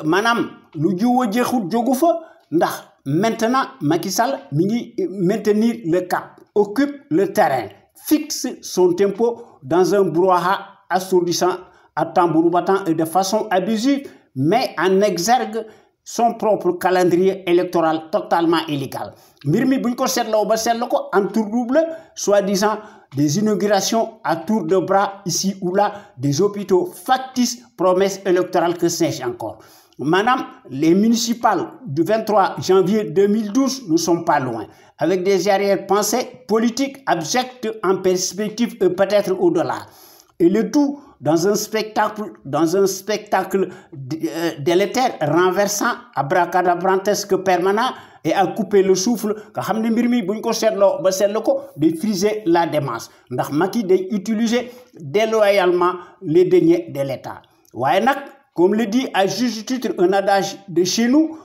madame, lu jiw a jeexut jógu fa ndax maintenant Macky Sall mi ngi maintenir le cap, occupe le terrain, fixe son tempo dans un brouhaha assourdissant à tambour battant et de façon abusive, met en exergue son propre calendrier électoral totalement illégal. Mbir mi buñ ko seetloo ba seetlu ko entoure-double soi-disant des inaugurations à tour de bras ici ou là, des hôpitaux factices, promesses électorales que sais-je encore. Madame, les municipales du 23 janvier 2012 ne sont pas loin, avec des arrière-pensées politiques abjectes en perspective et peut-être au-delà. Et le tout dans un spectacle délétère, renversant, abracadabrantesque permanent et à couper le souffle, nga xam ne mbir mi buñ ko seetloo ba seetlu ko de friser la démence ndax Macky day utiliser déloyalement les deniers de l'État. waaye nag comme le dit à juste titre un adage de chez nous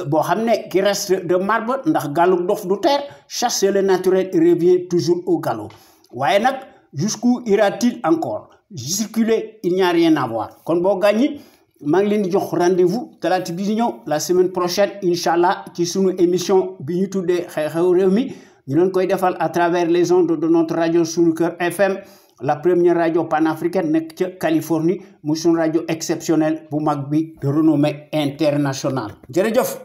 boo xam ne qui reste de marbre ndax gàllu dof du terre, chasser le naturel revient toujours au galop. waaye nag jusqu'où ira-t-il encore? Circuler, il n'y a rien à voir. Kon boo gagné, maa ngi leen di jox rendez-vous talaata bi di ñëw la semaine prochaine incha ci sunu émission bi ñu tuddee xew-xew réew mi ñu leen koy defal à travers les ondes de notre radio Sunu Kër FM, la première radio panafricaine nekk ca Californie, muy sunu radio exceptionnelle bu mag bi de renommée internationale. Jërëjëf.